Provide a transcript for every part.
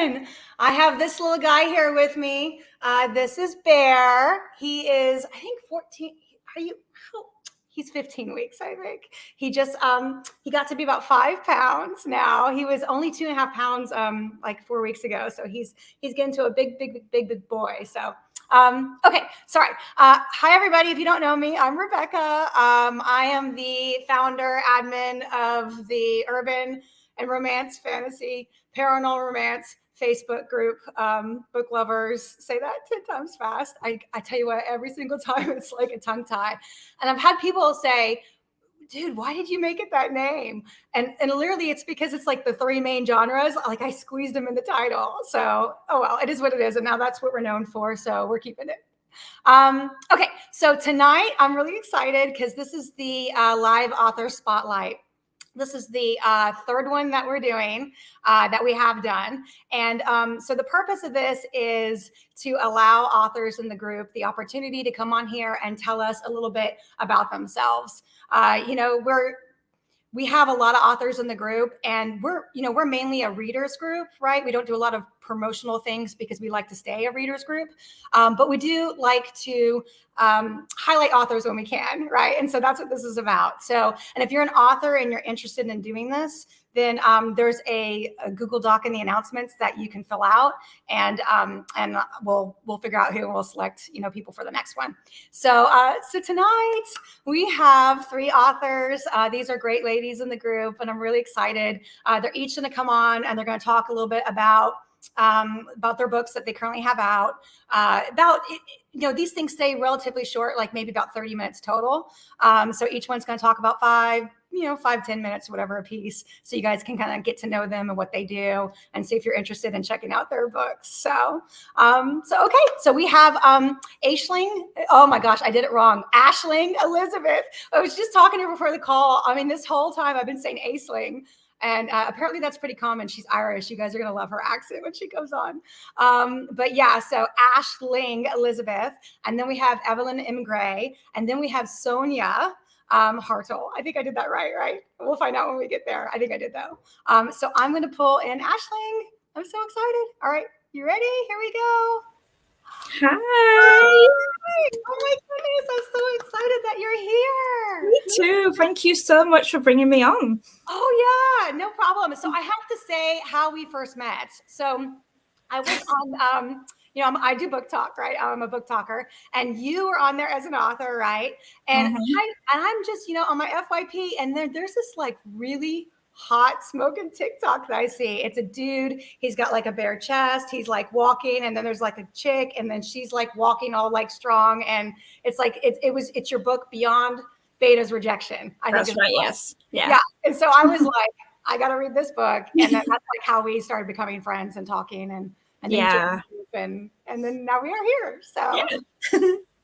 Evelyn. I have this little guy here with me. This is Bear. He is, I think, 14. Are you? He's 15 weeks, I think. He just he got to be about 5 pounds now. He was only 2.5 pounds like 4 weeks ago. So he's getting to a big boy. So okay, sorry. Hi, everybody. If you don't know me, I'm Rebecca. I am the founder, admin of the Urban and Romance Fantasy Paranormal Romance Facebook group. Book lovers, say that 10 times fast. I tell you what, every single time it's like a tongue tie. And I've had people say, dude, why did you make it that name? And literally it's because it's like the 3 main genres. Like I squeezed them in the title. So, oh well, it is what it is. And now that's what we're known for. So we're keeping it. Okay, so tonight I'm really excited because this is the live author spotlight. This is the 3rd one that we're doing, that we have done. And so the purpose of this is to allow authors in the group the opportunity to come on here and tell us a little bit about themselves. We have a lot of authors in the group, and we're mainly a readers group, right? We don't do a lot of promotional things because we like to stay a readers group, but we do like to highlight authors when we can, right? And so that's what this is about. So, and if you're an author and you're interested in doing this, then there's a Google Doc in the announcements that you can fill out, and we'll figure out who, and we'll select people for the next one. So tonight we have 3 authors. These are great ladies in the group, and I'm really excited. They're each going to come on, and they're going to talk a little bit about their books that they currently have out. These things stay relatively short, like maybe about 30 minutes total. So each one's going to talk about 5-10 minutes, whatever a piece. So you guys can kind of get to know them and what they do and see if you're interested in checking out their books. So okay. So we have Aisling. Oh my gosh, I did it wrong. Aisling Elizabeth. I was just talking to her before the call. I mean, this whole time I've been saying Aisling. And apparently that's pretty common. She's Irish. You guys are going to love her accent when she goes on. But yeah, so Aisling Elizabeth. And then we have Evelyn M. Gray. And then we have Sonia Hartl. I think I did that right? We'll find out when we get there. I think I did, though. So I'm going to pull in Aisling. I'm so excited. All right. You ready? Here we go. Hi. Oh my goodness, I'm so excited that you're here. Me too. Thank you so much for bringing me on. Oh yeah, no problem. So I have to say how we first met. So I was on, I do book talk, right? I'm a book talker, and you were on there as an author, right? And I'm just, on my FYP, and there's this like really hot smoking TikTok that I see. It's a dude. He's got like a bare chest. He's like walking, and then there's like a chick, and then she's like walking all like strong, and it's like it's your book Beyond Beta's Rejection. I think that's right. Yes. Yeah. And so I was like, I got to read this book, and that's like how we started becoming friends and talking, and then now we are here. So.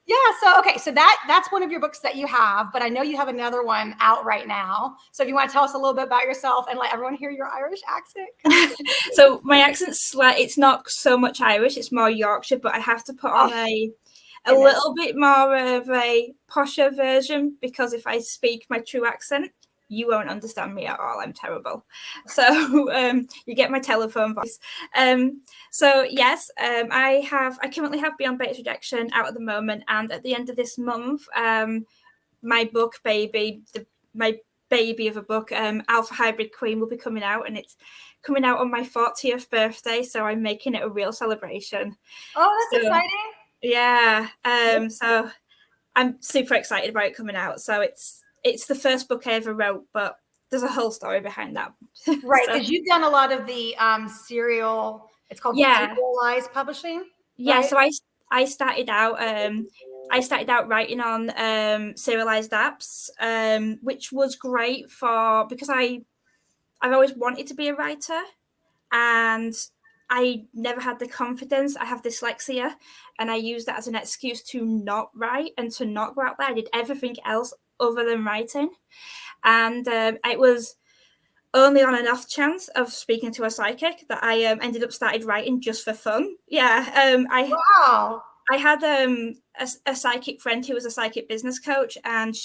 Yeah. So, okay. So that's one of your books that you have, but I know you have another one out right now. So if you want to tell us a little bit about yourself and let everyone hear your Irish accent. So my accent's it's not so much Irish, it's more Yorkshire, but I have to put on a little bit more of a posher version, because if I speak my true accent, you won't understand me at all. I'm terrible. So you get my telephone voice. So yes, I currently have Beyond Beta's Rejection out at the moment, and at the end of this month, my book my baby of a book, Alpha Hybrid Queen, will be coming out, and it's coming out on my 40th birthday. So I'm making it a real celebration. Oh, that's exciting. Yeah. So I'm super excited about it coming out. So it's the first book I ever wrote, but there's a whole story behind that. Right, because you've done a lot of the serial. It's called serialized publishing. Yeah, right? So I started out writing on serialized apps, which was great because I've always wanted to be a writer, and I never had the confidence. I have dyslexia, and I used that as an excuse to not write and to not go out there. I did everything else other than writing, and it was only on an off chance of speaking to a psychic that I ended up started writing just for fun. Yeah, wow. I had a psychic friend who was a psychic business coach, and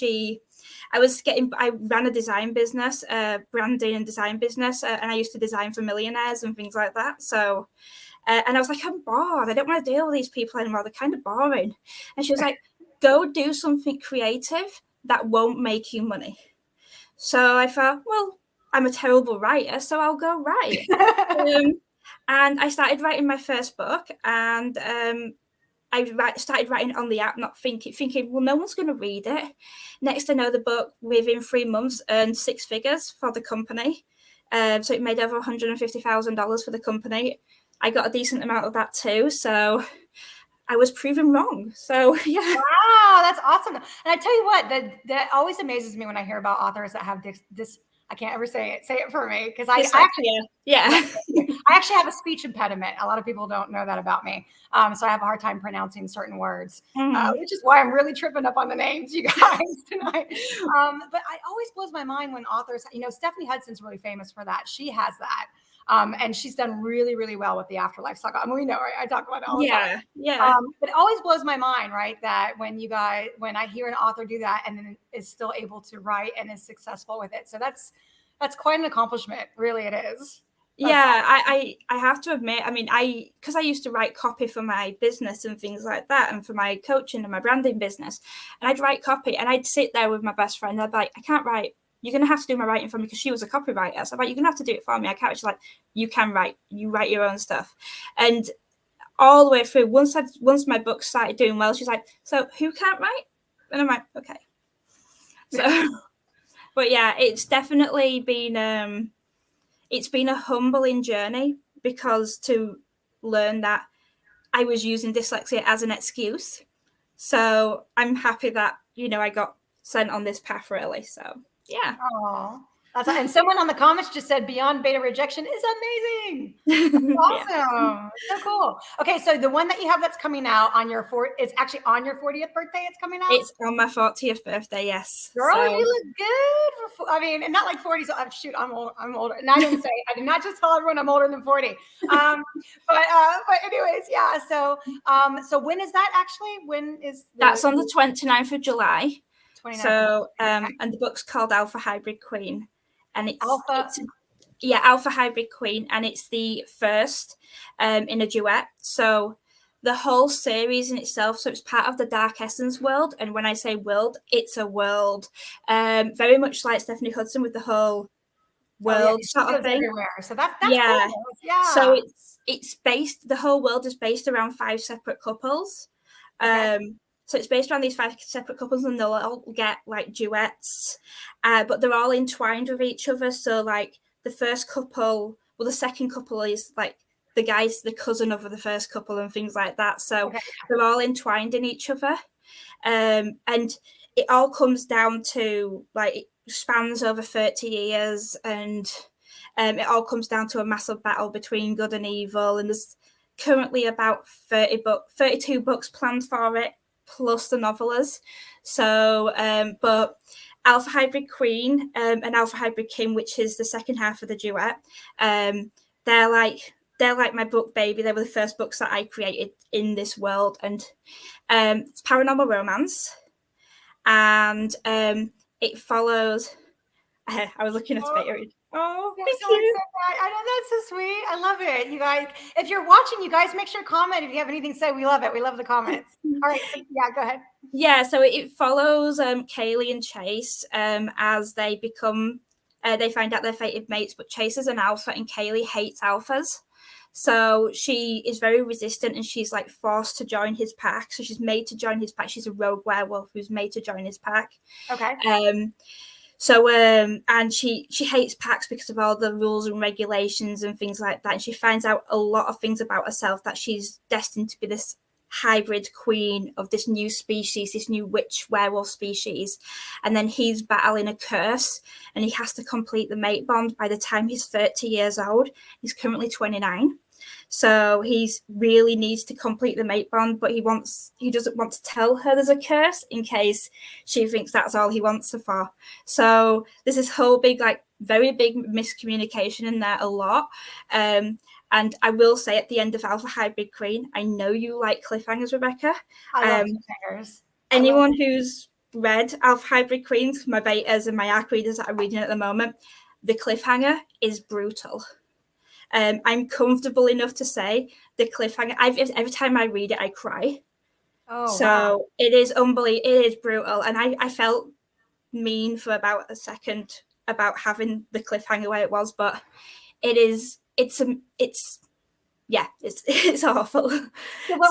I ran a design business, branding and design business, and I used to design for millionaires and things like that. So, and I was like, I'm bored. I don't want to deal with these people anymore. They're kind of boring. And she was like, go do something creative that won't make you money. So I thought, well, I'm a terrible writer, so I'll go write. And I started writing my first book, and I started writing on the app, not thinking, well, no one's going to read it. Next, I know the book within 3 months earned 6 figures for the company. So it made over $150,000 for the company. I got a decent amount of that too. So I was proven wrong. So yeah. Wow, that's awesome. And I tell you what, that always amazes me when I hear about authors that have this. I can't ever say it. Say it for me, because I actually have a speech impediment. A lot of people don't know that about me. So I have a hard time pronouncing certain words, which is why I'm really tripping up on the names, you guys, tonight. But it always blows my mind when authors, Stephanie Hudson's really famous for that. She has that. And she's done really, really well with the afterlife saga. I mean, we know, right? I talk about it all the time. Yeah. But it always blows my mind, right? That when I hear an author do that and then is still able to write and is successful with it. So that's quite an accomplishment. Really, it is. I have to admit, I mean, because I used to write copy for my business and things like that, and for my coaching and my branding business, and I'd write copy, and I'd sit there with my best friend. I'd be like, I can't write. You're going to have to do my writing for me, because she was a copywriter. So I'm like, you're going to have to do it for me. I can't. She's like, you can write. You write your own stuff. And all the way through, once my book started doing well, she's like, so who can't write? And I'm like, okay. So, but yeah, it's definitely been it's been a humbling journey, because to learn that I was using dyslexia as an excuse. So I'm happy that, I got sent on this path, really. So yeah. Oh, and someone on the comments just said Beyond Beta Rejection is amazing. That's awesome. Yeah. So cool. Okay, so the one that you have that's coming out it's actually on your 40th birthday. It's coming out. It's on my 40th birthday. Yes. Girl, you look good. And not like 40. So shoot, I'm old. I'm older. And I did not just tell everyone I'm older than 40. But anyways, yeah. So when is that actually? That's on the 29th of July. 29th. So and the book's called Alpha Hybrid Queen, and it's Alpha. Alpha Hybrid Queen, and it's the first in a duet. So the whole series in itself, so it's part of the Dark Essence world. And when I say world, it's a world very much like Stephanie Hudson, with the whole world sort of thing. Everywhere. So that's cool. Yeah. So the whole world is based around 5 separate couples. Okay. So it's based around these 5 separate couples, and they'll all get like duets, but they're all entwined with each other. So like the second couple is like the guy's the cousin of the first couple and things like that. So they're all entwined in each other. And it all comes down to like, it spans over 30 years, and it all comes down to a massive battle between good and evil. And there's currently about 32 books planned for it, plus the novellas. So, but Alpha Hybrid Queen and Alpha Hybrid King, which is the second half of the duet, they're like my book baby. They were the first books that I created in this world, and it's paranormal romance, and it follows. I was looking at it. Oh, thank you. I know, that's so sweet. I love it. You guys, if you're watching, you guys make sure to comment if you have anything to say. We love it. We love the comments. All right. Yeah, go ahead. Yeah, so it follows Kaylee and Chase as they become, they find out they're fated mates, but Chase is an alpha and Kaylee hates alphas. So she is very resistant, and she's like forced to join his pack. So she's made to join his pack. She's a rogue werewolf who's made to join his pack. Okay. So, and she hates packs because of all the rules and regulations and things like that. And she finds out a lot of things about herself, that she's destined to be this hybrid queen of this new species, this new witch werewolf species. And then he's battling a curse, and he has to complete the mate bond by the time he's 30 years old. He's currently 29. So he really needs to complete the mate bond, but he doesn't want to tell her there's a curse in case she thinks that's all he wants her for. So there's this whole big, like very big miscommunication in there a lot. And And I will say at the end of Alpha Hybrid Queen, I know you like cliffhangers, Rebecca. I love cliffhangers. Anyone who's read Alpha Hybrid Queens, my betas and my ARC readers that are reading at the moment, the cliffhanger is brutal. I'm comfortable enough to say the cliffhanger, every time I read it, I cry. Oh, so wow. It is unbelievable. It is brutal. And I felt mean for about a second about having the cliffhanger where it was, but it's awful. But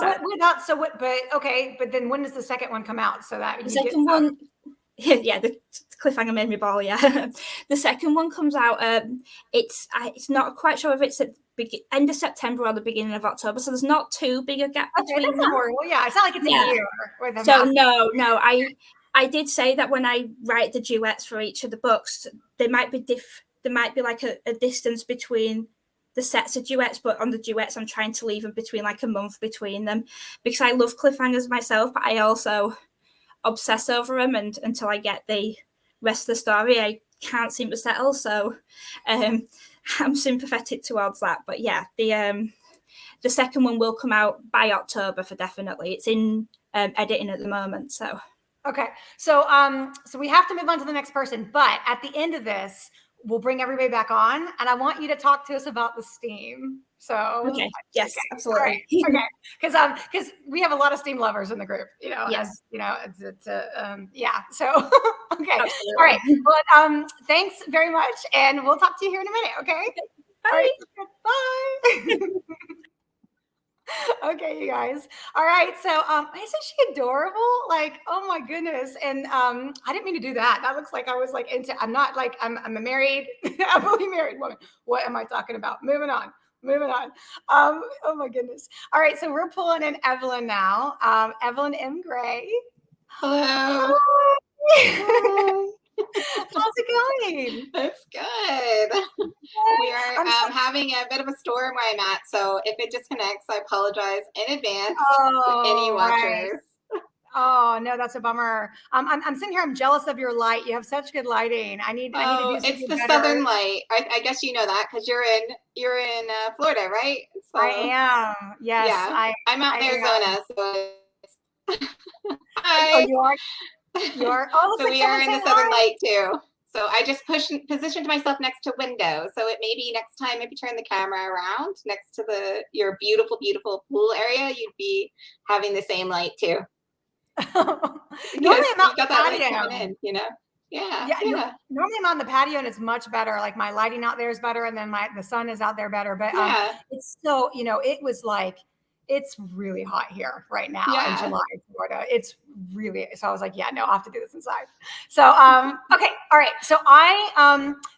then when does the second one come out? So that the second one, yeah, the cliffhanger made me bawl. Yeah, the second one comes out. It's not quite sure if it's at end of September or the beginning of October. So there's not too big a gap between them. Horrible. Yeah, it's not like it's a year. So no, I did say that when I write the duets for each of the books, there might be like a distance between the sets of duets, but on the duets I'm trying to leave them between like a month between them, because I love cliffhangers myself, but I also obsess over them, and until I get the rest of the story I can't seem to settle. So I'm sympathetic towards that. But yeah, the second one will come out by October for definitely. It's in editing at the moment. So okay, so we have to move on to the next person, but at the end of this we'll bring everybody back on, and I want you to talk to us about the steam. So okay, yes, absolutely. Okay, because we have a lot of steam lovers in the group, yes. as you know, yeah. So okay, absolutely. All right. Well, thanks very much, and we'll talk to you here in a minute. Okay. Bye. All right, bye. Okay, you guys. All right. So isn't she adorable? Like, oh my goodness. And I didn't mean to do that. That looks like I was like I'm not like I'm a married, happily married woman. What am I talking about? Moving on. Oh my goodness. All right. So we're pulling in Evelyn now. Evelyn M. Gray. Hello. Hi. How's it going? It's good. We are having a bit of a storm where I'm at, so if it disconnects, I apologize in advance to any watchers. Right. Oh no, that's a bummer. I'm sitting here. I'm jealous of your light. You have such good lighting. I need to do something it's the better. southern light. I guess you know that because you're in Florida, right? So, I am. Yes. Yeah. I'm out in Arizona, so hi. Oh, you are. Oh, so we are in the southern light too. So I just positioned myself next to window. So it may be next time if you turn the camera around next to your beautiful, beautiful pool area, you'd be having the same light too. Normally I'm out the patio. Yeah. Normally I'm on the patio and it's much better. Like my lighting out there is better, and then the sun is out there better. But it's still, it was like, it's really hot here right now in July, Florida. It's really, so I was like, no, I'll have to do this inside. So, okay. All right. So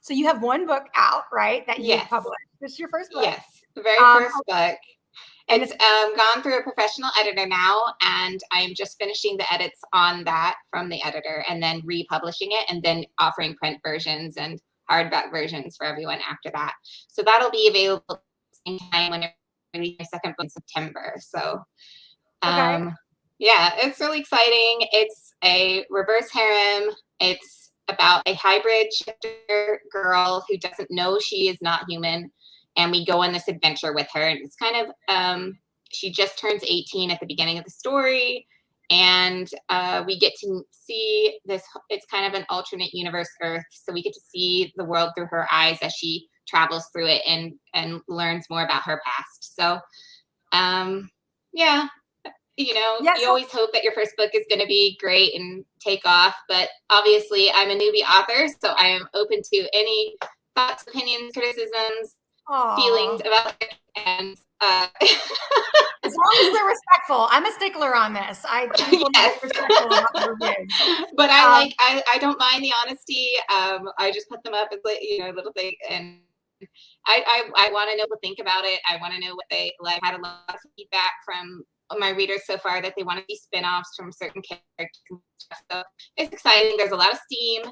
so you have one book out, right? That you published. This is your first book. Yes. The very first book. It's gone through a professional editor now, and I'm just finishing the edits on that from the editor and then republishing it and then offering print versions and hardback versions for everyone after that. So that'll be available at the same time when I release my second book in September. So it's really exciting. It's a reverse harem. It's about a hybrid shifter girl who doesn't know she is not human. And we go on this adventure with her. And it's kind of, she just turns 18 at the beginning of the story. And we get to see this, it's kind of an alternate universe Earth. So we get to see the world through her eyes as she travels through it and learns more about her past. So, you always hope that your first book is going to be great and take off. But obviously, I'm a newbie author, so I am open to any thoughts, opinions, criticisms, feelings about it, and as long as they're respectful. I'm a stickler on this. I respectful about the reviews. But I don't mind the honesty. I just put them up as a little thing, and I want to know what they think about it. I want to know what they like. I had a lot of feedback from my readers so far that they want to see spin-offs from certain characters and stuff. So it's exciting. There's a lot of steam.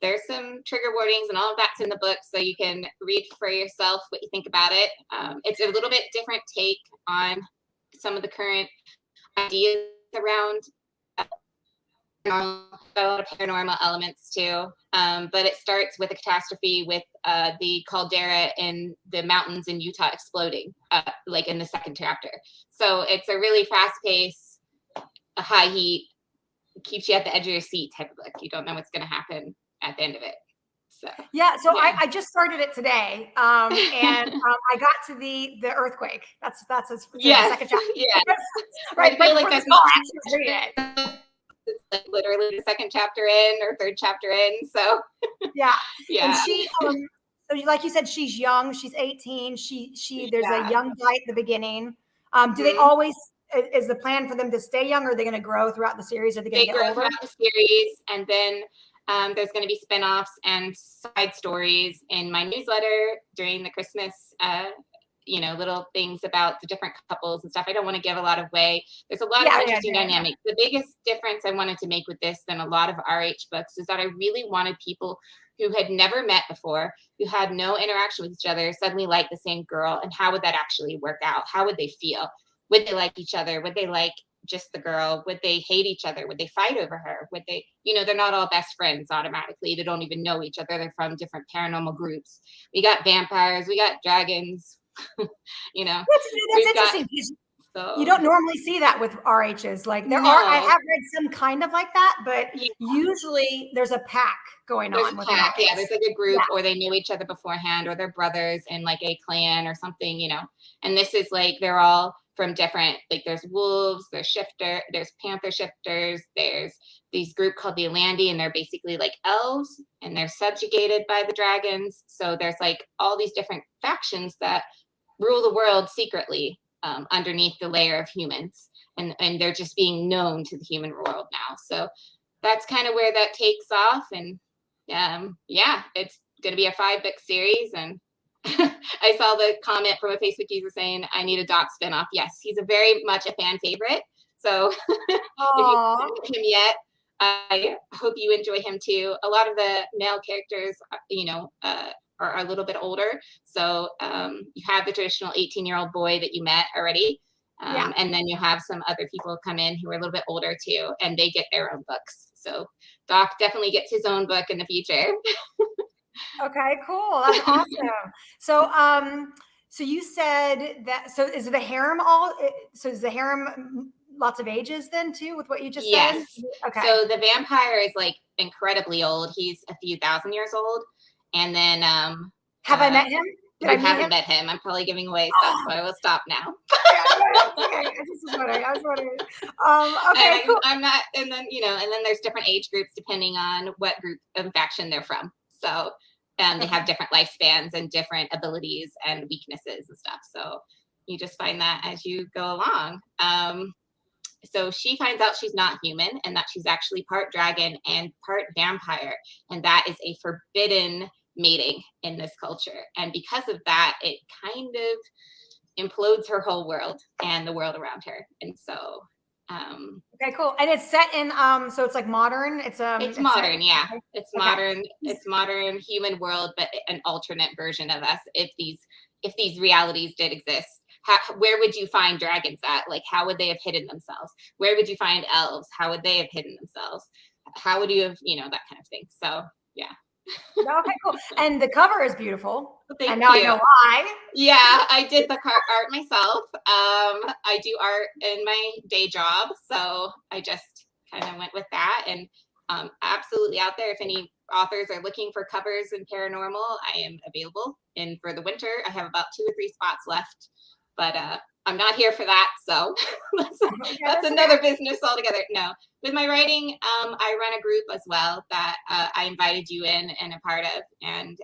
There's some trigger warnings and all of that's in the book, so you can read for yourself what you think about it. It's a little bit different take on some of the current ideas around got a lot of paranormal elements too. But it starts with a catastrophe with the caldera in the mountains in Utah exploding, like in the second chapter. So it's a really fast-paced, a high heat, keeps you at the edge of your seat type of book. You don't know what's going to happen at the end of it. So yeah, so yeah. I just started it today, and I got to the earthquake. That's yes, the second chapter. Yeah, right. I feel like that's read it. It's like literally the second chapter in or third chapter in. So yeah, yeah. And she, so like you said, she's young. She's 18. There's a young guy at the beginning. Do they always? Is the plan for them to stay young, or are they going to grow throughout the series? Are they going to get older? Throughout the series, and then there's going to be spin-offs and side stories in my newsletter during the Christmas, little things about the different couples and stuff. I don't want to give a lot away. There's a lot of interesting dynamics. The biggest difference I wanted to make with this than a lot of RH books is that I really wanted people who had never met before, who had no interaction with each other, suddenly like the same girl. And how would that actually work out? How would they feel? Would they like each other? Would they like just the girl? Would they hate each other? Would they fight over her? Would they, they're not all best friends automatically. They don't even know each other. They're from different paranormal groups. We got vampires, we got dragons, That's interesting. So, you don't normally see that with RHs. Like I have read some kind of like that, but usually there's a pack going on. There's a pack, there's like a group, or they knew each other beforehand, or they're brothers in like a clan or something, And this is like, they're all from different, like there's wolves, there's panther shifters, there's these group called the Alandi, and they're basically like elves, and they're subjugated by the dragons. So there's like all these different factions that rule the world secretly underneath the layer of humans, and they're just being known to the human world now. So that's kind of where that takes off, and it's going to be a 5-book series. And I saw the comment from a Facebook user saying, I need a Doc spinoff. Yes, he's a very much a fan favorite. So if you haven't met him yet, I hope you enjoy him too. A lot of the male characters, are a little bit older. So you have the traditional 18-year-old boy that you met already. And then you have some other people come in who are a little bit older too, and they get their own books. So Doc definitely gets his own book in the future. Okay, cool. That's awesome. So you said that, so is the harem is the harem lots of ages then too with what you just said? Okay. So the vampire is like incredibly old. He's a few thousand years old. And then have I met him? I haven't met him. I'm probably giving away stuff, so I will stop now. Okay. I was wondering. Okay, cool. I'm not, and then there's different age groups depending on what group of faction they're from. So they have different lifespans and different abilities and weaknesses and stuff. So you just find that as you go along. So she finds out she's not human, and that she's actually part dragon and part vampire, and that is a forbidden mating in this culture. And because of that, it kind of implodes her whole world and the world around her. And so okay, cool. And it's set in so it's like modern. It's modern, it's modern. It's modern human world, but an alternate version of us. If these realities did exist, where would you find dragons at? Like, how would they have hidden themselves? Where would you find elves? How would they have hidden themselves? How would you have, that kind of thing. So yeah. Okay, cool. And the cover is beautiful. Thank and now you. I know why. Yeah, I did the art myself. I do art in my day job, so I just kind of went with that. And absolutely out there, if any authors are looking for covers in paranormal, I am available. And for the winter, I have about 2 or 3 spots left, but I'm not here for that. So that's another business altogether. No, with my writing, I run a group as well that I invited you in and a part of. And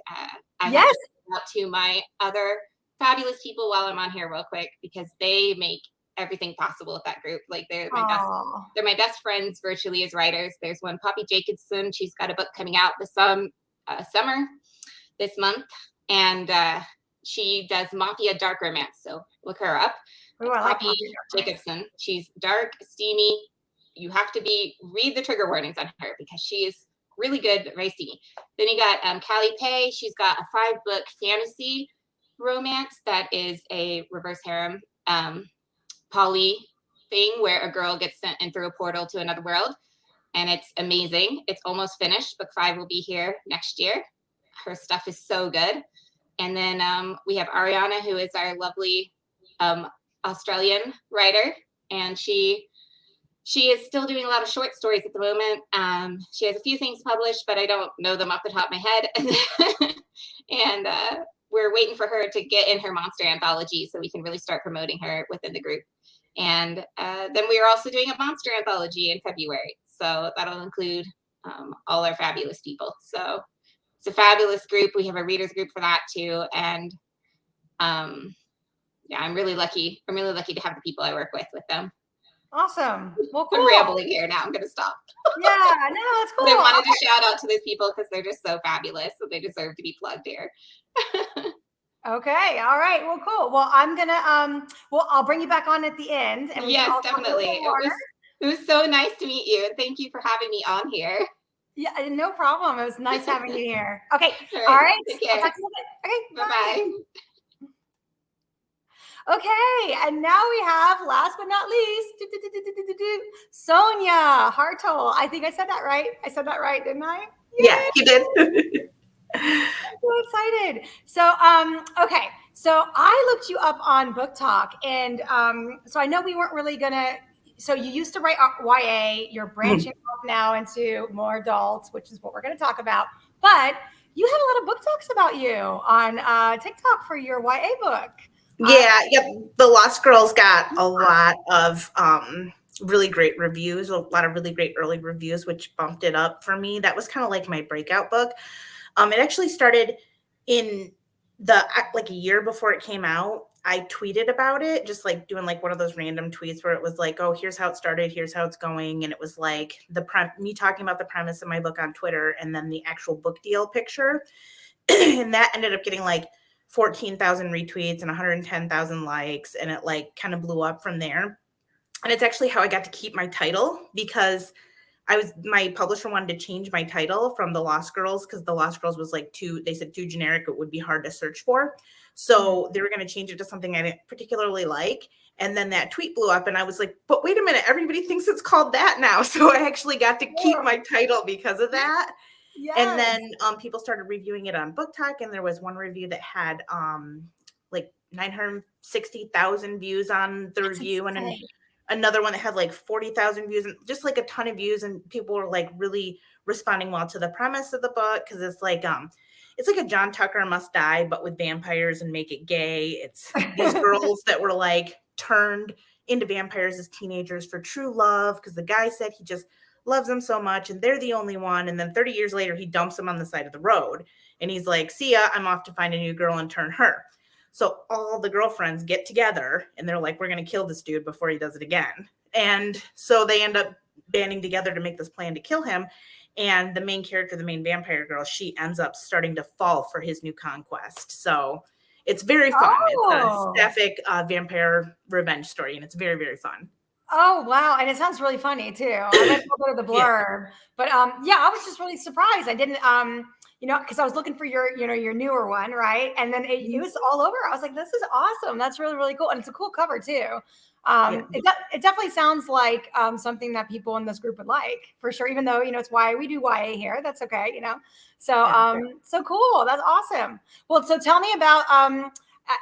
I have to shout out to my other fabulous people while I'm on here real quick, because they make everything possible with that group. Like they're my best friends virtually as writers. There's one, Poppy Jacobson. She's got a book coming out this summer, this month. And she does Mafia dark romance. So look her up. Oh, I like Poppy Jacobson. She's dark, steamy. You have to read the trigger warnings on her, because she is really good, but very steamy. Then you got Callie Pay. She's got a 5-book fantasy romance that is a reverse harem poly thing where a girl gets sent in through a portal to another world. and it's amazing. It's almost finished. Book 5 will be here next year. Her stuff is so good. And then we have Ariana, who is our lovely Australian writer, and she is still doing a lot of short stories at the moment. She has a few things published, but I don't know them off the top of my head. And we're waiting for her to get in her monster anthology so we can really start promoting her within the group. And then we are also doing a monster anthology in February. So that'll include all our fabulous people. So it's a fabulous group. We have a readers group for that too. And yeah, I'm really lucky. I'm really lucky to have the people I work with them. Awesome. Well, cool. I'm rambling here now. I'm going to stop. Yeah, no, that's cool. But I wanted to shout out to those people because they're just so fabulous. So they deserve to be plugged here. Okay. All right. Well, cool. Well, I'm going to, I'll bring you back on at the end. And yes, definitely. It was so nice to meet you. And thank you for having me on here. Yeah, no problem. It was nice having you here. Okay. All right. Take care. I'll talk to you later. Okay. Bye-bye. Okay, and now we have, last but not least, Sonia Hartl. I think I said that right. I said that right, didn't I? Yay! Yeah, you did. I'm so excited. So, okay, so I looked you up on Book Talk, and so I know we weren't really gonna. So you used to write YA. You're branching off now into more adults, which is what we're going to talk about. But you had a lot of book talks about you on TikTok for your YA book. Yeah, the Lost Girls got a lot of really great reviews, a lot of really great early reviews, which bumped it up for me. That was kind of like my breakout book. It actually started in like a year before it came out. I tweeted about it, just like doing like one of those random tweets where it was like, oh, here's how it started, here's how it's going. And it was like me talking about the premise of my book on Twitter and then the actual book deal picture. And that ended up getting like 14,000 retweets and 110,000 likes, and it like kind of blew up from there. And it's actually how I got to keep my title, because my publisher wanted to change my title from The Lost Girls, because The Lost Girls was like too generic. It would be hard to search for. So they were going to change it to something I didn't particularly like. And then that tweet blew up and I was like, but wait a minute, everybody thinks it's called that now. So I actually got to keep my title because of that. Yes. And then people started reviewing it on Book Talk, and there was one review that had like 960,000 views on the review, and another one that had like 40,000 views, and just like a ton of views, and people were like really responding well to the premise of the book, because it's like a John Tucker Must Die, but with vampires and make it gay. It's these girls that were like turned into vampires as teenagers for true love, because the guy said he just loves them so much and they're the only one. And then 30 years later, he dumps them on the side of the road. And he's like, see ya, I'm off to find a new girl and turn her. So all the girlfriends get together and they're like, we're going to kill this dude before he does it again. And so they end up banding together to make this plan to kill him. And the main character, the main vampire girl, she ends up starting to fall for his new conquest. So it's very fun. Oh. It's a sapphic vampire revenge story, and it's very, very fun. Oh, wow. And it sounds really funny too. I read a little bit of the blurb, but yeah, I was just really surprised. I didn't, because I was looking for your newer one, right? And then it was all over. I was like, this is awesome. That's really, really cool. And it's a cool cover too. It definitely sounds like something that people in this group would like, for sure, even though, it's why we do YA here. That's okay, So, so cool. That's awesome. Well, so tell me about,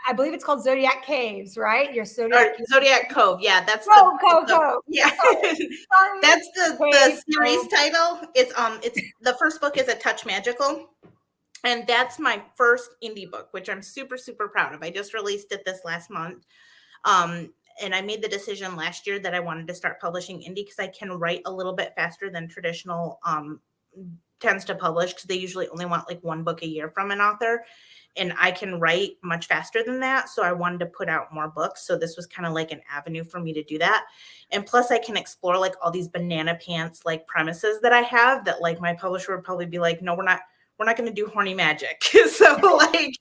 I believe it's called Zodiac Caves, right? Your Zodiac Cove. Yeah, that's Cove. Yeah, sorry. That's the series title. It's the first book is A Touch Magical, and that's my first indie book, which I'm super, super proud of. I just released it this last month, and I made the decision last year that I wanted to start publishing indie because I can write a little bit faster than traditional tends to publish, because they usually only want like one book a year from an author. And I can write much faster than that. So I wanted to put out more books. So this was kind of like an avenue for me to do that. And plus I can explore like all these banana pants like premises that I have that like my publisher would probably be like, no, we're not going to do horny magic. So like,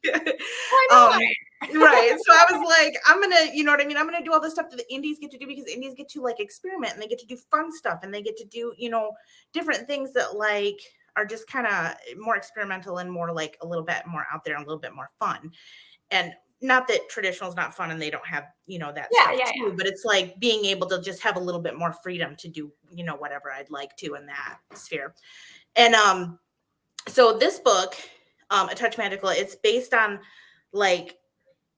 right. So I was like, I'm going to, you know what I mean? I'm going to do all this stuff that the indies get to do, because indies get to like experiment and they get to do fun stuff and they get to do, different things that like are just kind of more experimental and more like a little bit more out there and a little bit more fun. And not that traditional is not fun and they don't have, that Yeah, stuff yeah, too, but it's like being able to just have a little bit more freedom to do, whatever I'd like to in that sphere. And so this book, A Touch Magical, it's based on like,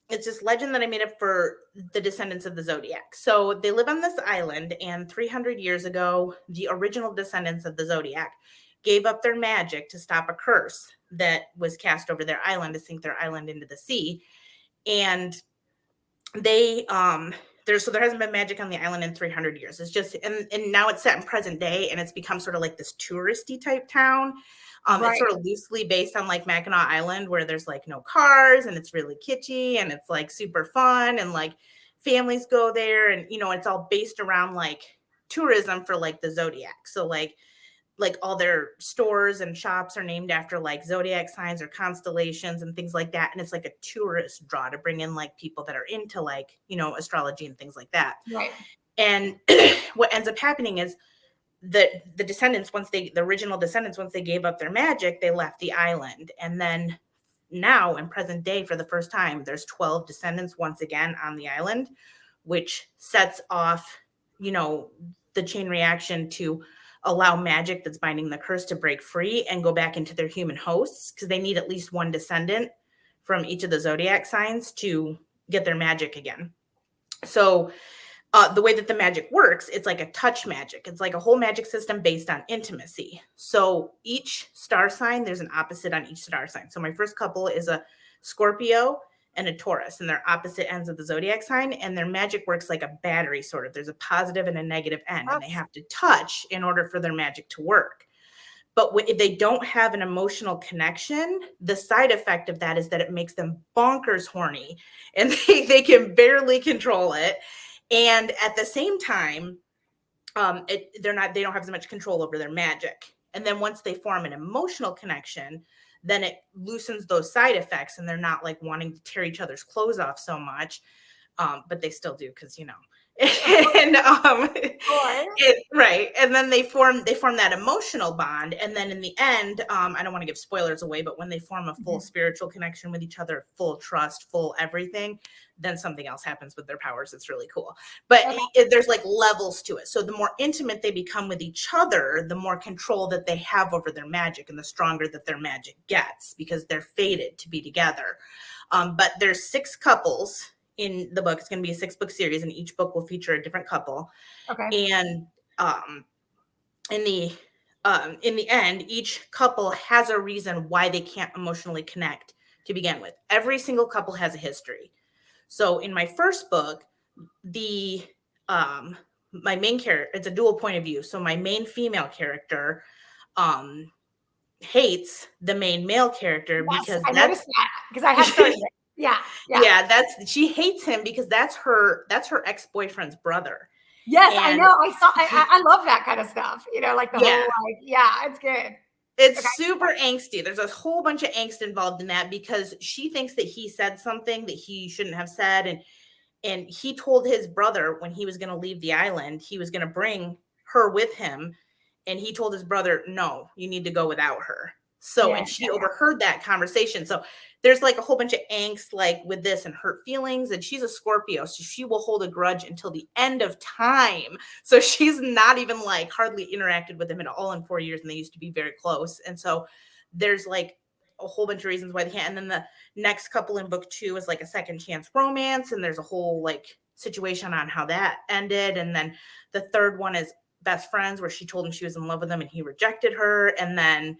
it's this legend that I made up for the descendants of the Zodiac. So they live on this island, and 300 years ago, the original descendants of the Zodiac gave up their magic to stop a curse that was cast over their island to sink their island into the sea. And they there hasn't been magic on the island in 300 years. It's just and now it's set in present day, and it's become sort of like this touristy type town. Right. It's sort of loosely based on like Mackinac Island, where there's like no cars and it's really kitschy and it's like super fun, and like families go there, and it's all based around like tourism for like the Zodiac. So like all their stores and shops are named after like zodiac signs or constellations and things like that. And it's like a tourist draw to bring in like people that are into like, astrology and things like that. Right. And what ends up happening is the descendants, the original descendants, once they gave up their magic, they left the island. And then now in present day, for the first time, there's 12 descendants once again on the island, which sets off, the chain reaction to allow magic that's binding the curse to break free and go back into their human hosts, because they need at least one descendant from each of the zodiac signs to get their magic again. So the way that the magic works, it's like a touch magic. It's like a whole magic system based on intimacy. So each star sign, there's an opposite on each star sign. So my first couple is a Scorpio and a Taurus, and they're opposite ends of the zodiac sign, and their magic works like a battery sort of. There's a positive and a negative end, and they have to touch in order for their magic to work. But if they don't have an emotional connection, the side effect of that is that it makes them bonkers horny, and they can barely control it. And at the same time, they don't have as much control over their magic. And then once they form an emotional connection, then it loosens those side effects, and they're not like wanting to tear each other's clothes off so much. But they still do, because and right. And then they form that emotional bond. And then in the end, I don't want to give spoilers away, but when they form a full spiritual connection with each other, full trust, full everything, then something else happens with their powers. It's really cool. But there's like levels to it. So the more intimate they become with each other, the more control that they have over their magic, and the stronger that their magic gets, because they're fated to be together. But there's 6 couples in the book. It's going to be a 6-book series, and each book will feature a different couple. Okay. And in the end, each couple has a reason why they can't emotionally connect to begin with. Every single couple has a history. So in my first book, my main character, it's a dual point of view. So my main female character hates the main male character, because I noticed that, because I have started it. Yeah. She hates him because that's her ex-boyfriend's brother. Yes, and I know. I love that kind of stuff. Like the whole it's good. It's super angsty. There's a whole bunch of angst involved in that, because she thinks that he said something that he shouldn't have said. And he told his brother when he was going to leave the island, he was going to bring her with him. And he told his brother, no, you need to go without her. So, and she overheard that conversation. So there's like a whole bunch of angst, like with this, and hurt feelings. And she's a Scorpio, so she will hold a grudge until the end of time. So she's not even like hardly interacted with him at all in 4 years. And they used to be very close. And so there's like a whole bunch of reasons why they can't. And then the next couple in book 2 is like a second chance romance. And there's a whole like situation on how that ended. And then the third one is best friends, where she told him she was in love with him and he rejected her. And then,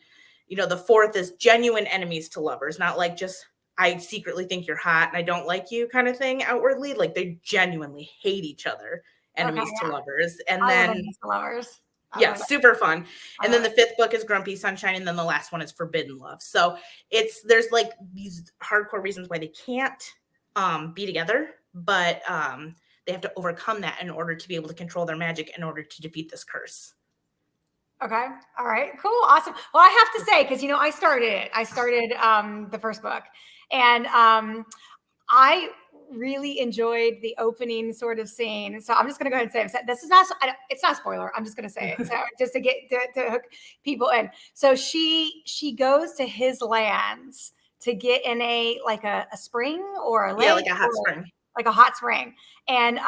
the fourth is genuine enemies to lovers, not like just, I secretly think you're hot and I don't like you kind of thing outwardly. Like they genuinely hate each other, enemies to lovers. And then enemies to lovers. Super fun. And then the 5th book is Grumpy Sunshine. And then the last one is Forbidden Love. So there's like these hardcore reasons why they can't be together, but they have to overcome that in order to be able to control their magic, in order to defeat this curse. Okay. All right. Cool. Awesome. Well, I have to say, because, I started it. I started the first book, and I really enjoyed the opening sort of scene. So I'm just going to go ahead and say, this is not, it's not a spoiler. I'm just going to say it. So just to hook people in. So she goes to his lands to get in a spring or a lake. Yeah, like a hot spring. Like a hot spring. And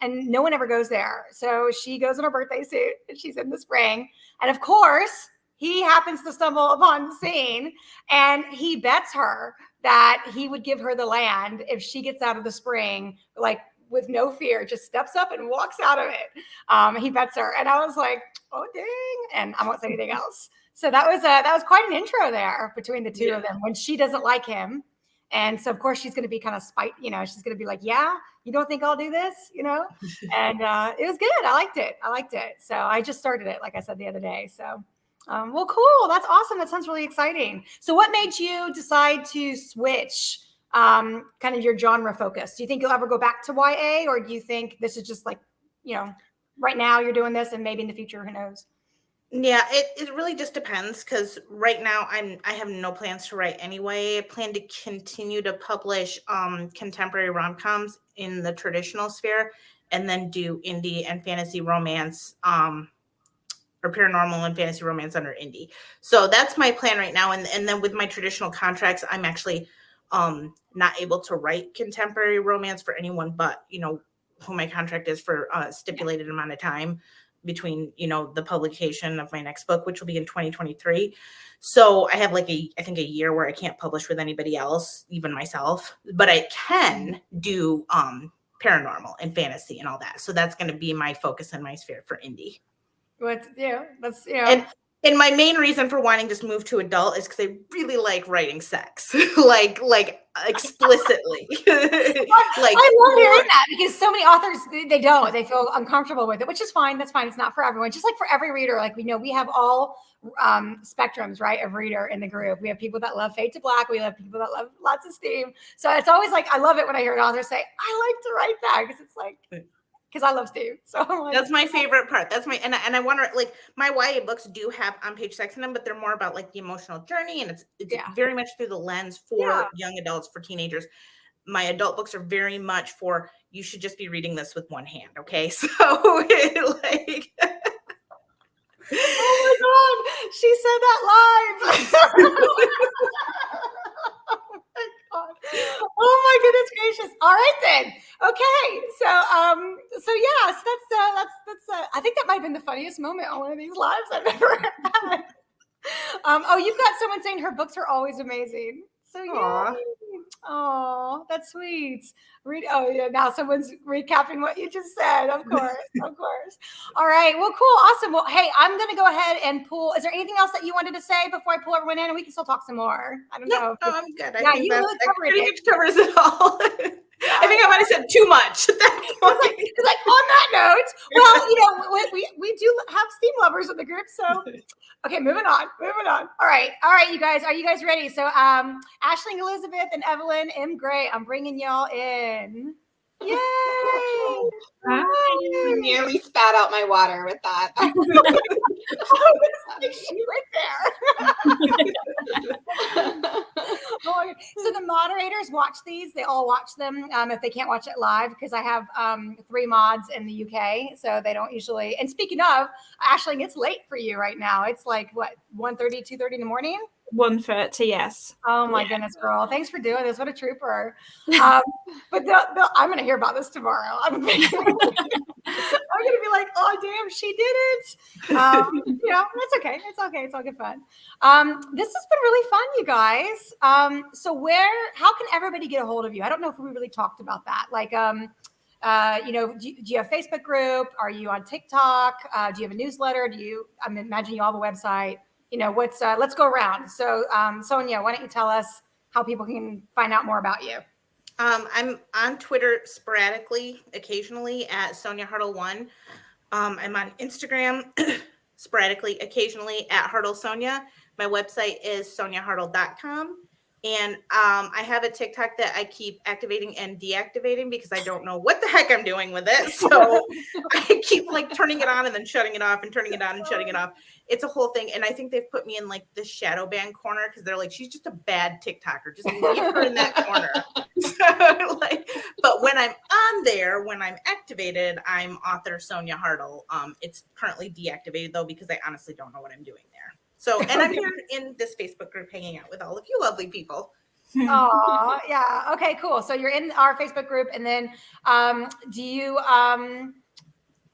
no one ever goes there. So she goes in her birthday suit and she's in the spring. And of course, he happens to stumble upon the scene and he bets her that he would give her the land if she gets out of the spring, like with no fear, just steps up and walks out of it. He bets her. And I was like, oh, dang. And I won't say anything else. So that was quite an intro there between the two of them when she doesn't like him. And so, of course, she's going to be kind of she's going to be like, yeah, you don't think I'll do this, And it was good. I liked it. So I just started it, like I said, the other day. So, well, cool. That's awesome. That sounds really exciting. So what made you decide to switch kind of your genre focus? Do you think you'll ever go back to YA, or do you think this is just like, right now you're doing this and maybe in the future, who knows? Yeah, it really just depends, because right now I have no plans to write anyway. I plan to continue to publish contemporary rom-coms in the traditional sphere, and then do indie and fantasy romance, or paranormal and fantasy romance under indie. So that's my plan right now. And then with my traditional contracts, I'm actually not able to write contemporary romance for anyone but who my contract is for a stipulated amount of time between the publication of my next book, which will be in 2023. So I have I think a year where I can't publish with anybody else, even myself, but I can do paranormal and fantasy and all that. So that's going to be my focus and my sphere for indie. And my main reason for wanting to move to adult is because I really like writing sex, like explicitly. I love hearing that, because so many authors, they feel uncomfortable with it, which is fine. That's fine. It's not for everyone. Just like for every reader, we have all spectrums, right, of reader in the group. We have people that love Fade to Black. We have people that love lots of steam. So it's always I love it when I hear an author say, I like to write that, because it's because I love Steve. So that's my favorite part. That's and I wonder, my YA books do have on-page sex in them, but they're more about the emotional journey, and it's very much through the lens for young adults, for teenagers. My adult books are very much for, you should just be reading this with one hand, okay? So oh my God, she said that live. Oh my goodness gracious! All right then. Okay, so that's I think that might have been the funniest moment on one of these lives I've ever had. You've got someone saying her books are always amazing. So yeah. Oh, that's sweet. Now someone's recapping what you just said. Of course. All right. Well, cool. Awesome. Well, hey, I'm going to go ahead and pull. Is there anything else that you wanted to say before I pull everyone in? And we can still talk some more. I don't know. No, I'm good. I think that pretty much covers it all. I think I might have said too much at that point. On that note, well, we do have steam lovers in the group, so okay, moving on. All right, you guys, are you guys ready? So, Aisling, Elizabeth, and Evelyn, M. Gray, I'm bringing y'all in. Yay! I nearly spat out my water with that. She right there. So the moderators watch these. They all watch them if they can't watch it live, because I have 3 mods in the UK, so they don't usually. And speaking of, Aisling, it's late for you right now. It's what, 1:30, 2:30 in the morning? 1:30, yes. Oh my goodness, girl! Thanks for doing this. What a trooper! But I'm going to hear about this tomorrow. I'm going to be like, oh damn, she did it. That's okay. It's okay. It's all good fun. This has been really fun, you guys. So how can everybody get a hold of you? I don't know if we really talked about that. Do you have a Facebook group? Are you on TikTok? Do you have a newsletter? I imagine you all have a website. Let's go around. So, Sonia, why don't you tell us how people can find out more about you? I'm on Twitter sporadically, occasionally at Sonia Hartl 1. I'm on Instagram sporadically, occasionally at Hartl Sonia. My website is soniahartl.com. And I have a TikTok that I keep activating and deactivating because I don't know what the heck I'm doing with it. So I keep turning it on and then shutting it off and turning it on and shutting it off. It's a whole thing. And I think they've put me in the shadow ban corner because they're she's just a bad TikToker. Just leave her in that corner. So, but when I'm on there, when I'm activated, I'm author Sonia Hartl. It's currently deactivated though, because I honestly don't know what I'm doing there. So, and I'm here in this Facebook group hanging out with all of you lovely people. Oh, yeah. Okay, cool. So you're in our Facebook group, and then do you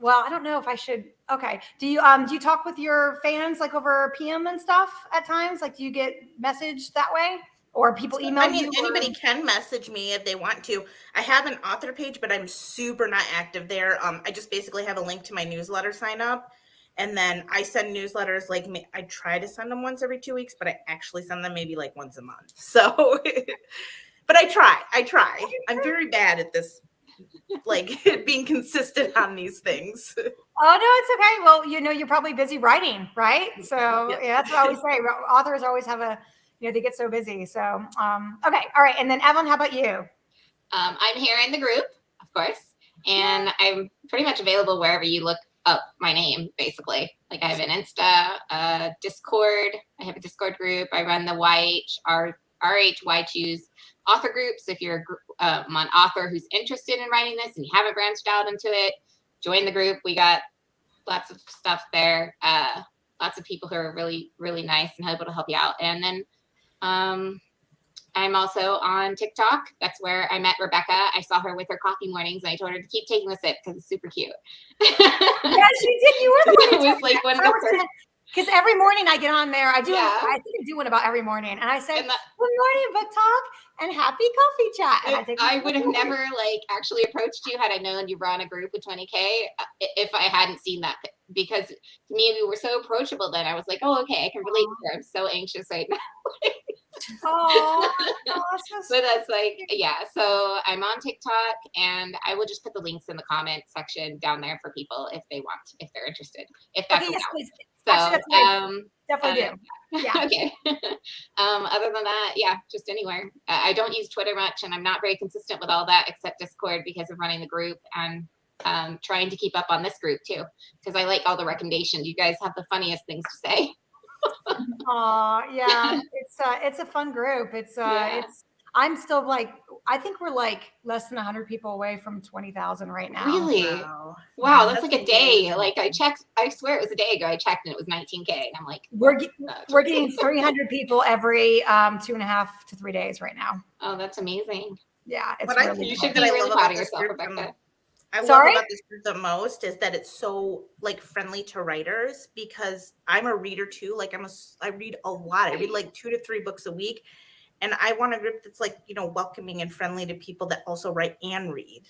well, I don't know if I should. Okay. Do you talk with your fans like over PM and stuff at times? Like do you get messaged that way? Or people email I mean, you? anybody can message me if they want to. I have an author page, but I'm super not active there. I just basically have a link to my newsletter sign up. And then I send newsletters like I try to send them once every 2 weeks, but I actually send them maybe like once a month. So, but I try. I'm very bad at this, like being consistent on these things. Oh, no, it's okay. Well, you're probably busy writing, right? So yeah, that's what I always say. Authors always have they get so busy. So, okay. All right. And then Evelyn, how about you? I'm here in the group, of course, and I'm pretty much available wherever you look up my name, basically. Like I have an Insta, Discord. I have a Discord group. I run the RH Choose author group. So if you're an author who's interested in writing this and you haven't branched out into it, join the group. We got lots of stuff there. Lots of people who are really, really nice and able to help you out. And then I'm also on TikTok. That's where I met Rebecca. I saw her with her coffee mornings, and I told her to keep taking the sip because it's super cute. Yeah, she did. You were the one. It was like one of the first. Because every morning I get on there, I think I do one about every morning, and I say, "Good morning, book talk, and happy coffee chat." And I would have never actually approached you had I known you were on a group with 20K if I hadn't seen that, because to me we were so approachable. Then I was like, "Oh, okay, I can relate to her. I'm so anxious right now." Oh, so that's so I'm on TikTok, and I will just put the links in the comment section down there for people if they want, if they're interested, if that's okay, yes, please. So actually, definitely do. Yeah. Okay. Other than that, just anywhere. I don't use Twitter much, and I'm not very consistent with all that except Discord because of running the group and trying to keep up on this group too, because I like all the recommendations. You guys have the funniest things to say. Oh, yeah. It's a fun group. I'm still I think we're like less than 100 people away from 20,000 right now. Really? Wow, that's like a day. Like I checked, I swear it was a day ago. I checked and it was 19K. And I'm like, we're getting 300 people every 2.5 to 3 days right now. Oh, that's amazing. Yeah, it's you should be really proud of yourself, Rebecca. I love about this group the most is that it's so friendly to writers, because I'm a reader too. I read a lot. I read 2 to 3 books a week. And I want a group that's welcoming and friendly to people that also write and read.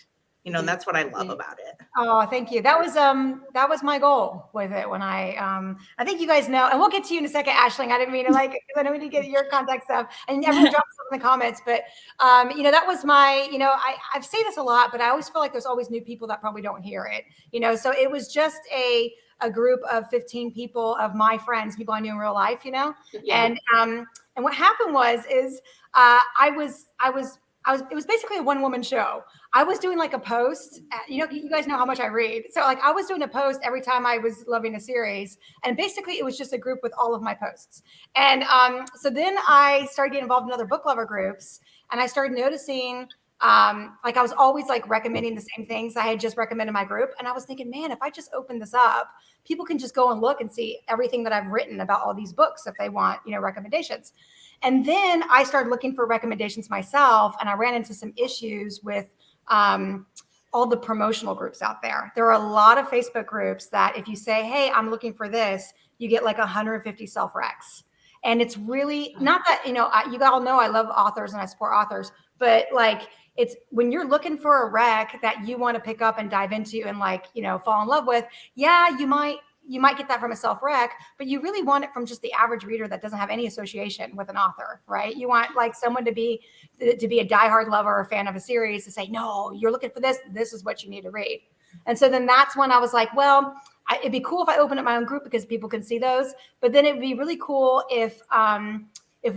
That's what I love about it. Oh, thank you. That was my goal with it when I think you guys know, and we'll get to you in a second, Aisling. I didn't mean to because I know we need to get your contact stuff, and everyone drops stuff in the comments. But that was my, I say this a lot, but I always feel like there's always new people that probably don't hear it. So it was just a group of 15 people of my friends, people I knew in real life, yeah. And what happened was it was basically a one-woman show. I was doing a post. You guys know how much I read. So I was doing a post every time I was loving a series. And basically it was just a group with all of my posts. And so then I started getting involved in other book lover groups. And I started noticing I was always recommending the same things I had just recommended my group. And I was thinking, man, if I just open this up, people can just go and look and see everything that I've written about all these books if they want, recommendations. And then I started looking for recommendations myself, and I ran into some issues with all the promotional groups out there. There are a lot of Facebook groups that if you say, hey, I'm looking for this, you get 150 self-recs. And it's really not that, you all know I love authors and I support authors, but it's when you're looking for a rec that you want to pick up and dive into and fall in love with, you might get that from a self-rec, but you really want it from just the average reader that doesn't have any association with an author, right? You want someone to be a diehard lover or fan of a series to say, no, you're looking for this. This is what you need to read. And so then that's when I was like, well, it'd be cool if I opened up my own group because people can see those, but then it'd be really cool if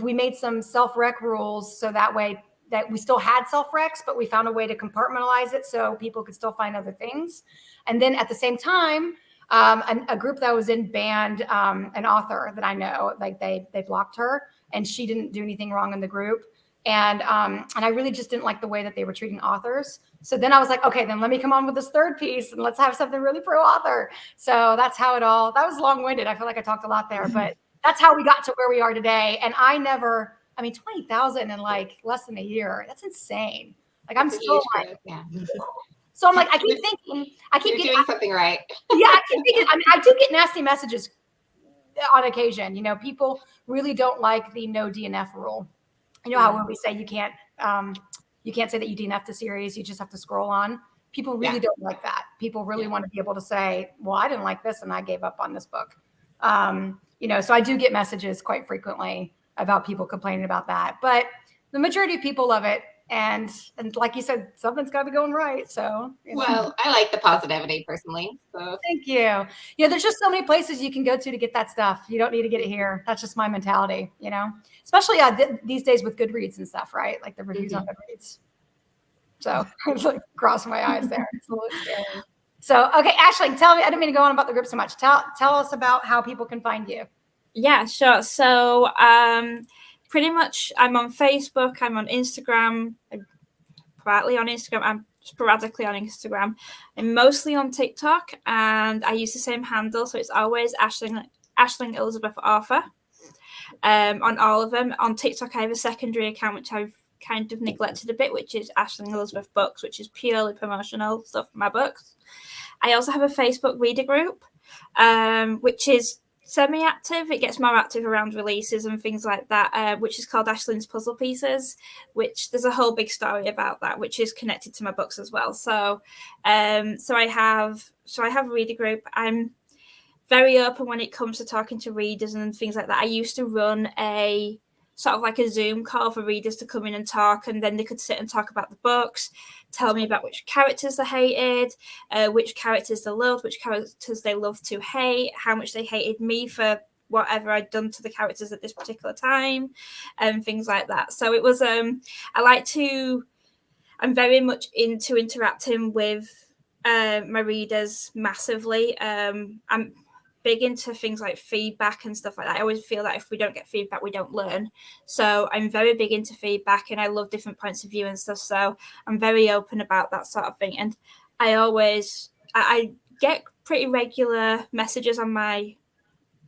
we made some self-rec rules so that way that we still had self-recs, but we found a way to compartmentalize it so people could still find other things. And then at the same time, a group that I was in banned an author that I know, they blocked her and she didn't do anything wrong in the group. And I really just didn't like the way that they were treating authors. So then I was like, okay, then let me come on with this third piece and let's have something really pro author. So that's how that was long-winded. I feel like I talked a lot there, but that's how we got to where we are today. And I never I mean, 20,000 in like less than a year. That's insane. Like I'm It's a still huge like, growth, yeah. so I'm like, I keep thinking, You're doing something right. yeah, I keep thinking, I mean, I do get nasty messages on occasion. You know, people really don't like the no DNF rule. You know how when we say you can't say that you DNF the series, you just have to scroll on. People really don't like that. People really want to be able to say, well, I didn't like this and I gave up on this book. You know, so I do get messages quite frequently about people complaining about that, but the majority of people love it. And like you said, something's got to be going right. So, you know. Well, I like the positivity personally. So Thank you. Yeah, there's just so many places you can go to get that stuff. You don't need to get it here. That's just my mentality, you know, especially these days with Goodreads and stuff, right? Like the reviews on Goodreads. So it's like crossing my eyes there. It's a little scary. So, okay, Ashley, tell me, I didn't mean to go on about the group so much. Tell us about how people can find you. Yeah, sure. So pretty much I'm on Facebook, I'm on Instagram, I'm privately on Instagram, I'm sporadically on Instagram. I'm mostly on TikTok, and I use the same handle, so it's always Aisling Elizabeth Arthur. On all of them. On TikTok, I have a secondary account, which I've kind of neglected a bit, which is Aisling Elizabeth Books, which is purely promotional stuff for my books. I also have a Facebook reader group, which is semi-active. It gets more active around releases and things like that, which is called Aisling's Puzzle Pieces, which there's a whole big story about that, which is connected to my books as well. So I have a reader group. I'm very open when it comes to talking to readers and things like that. I used to run a sort of like a Zoom call for readers to come in and talk, and then they could sit and talk about the books, tell me about which characters they hated, which characters they loved, which characters they loved to hate, how much they hated me for whatever I'd done to the characters at this particular time, and things like that. So it was, I'm very much into interacting with my readers massively. I'm big into things like feedback and stuff like that. I always feel that if we don't get feedback, we don't learn. So I'm very big into feedback, and I love different points of view and stuff. So I'm very open about that sort of thing. And I get pretty regular messages on my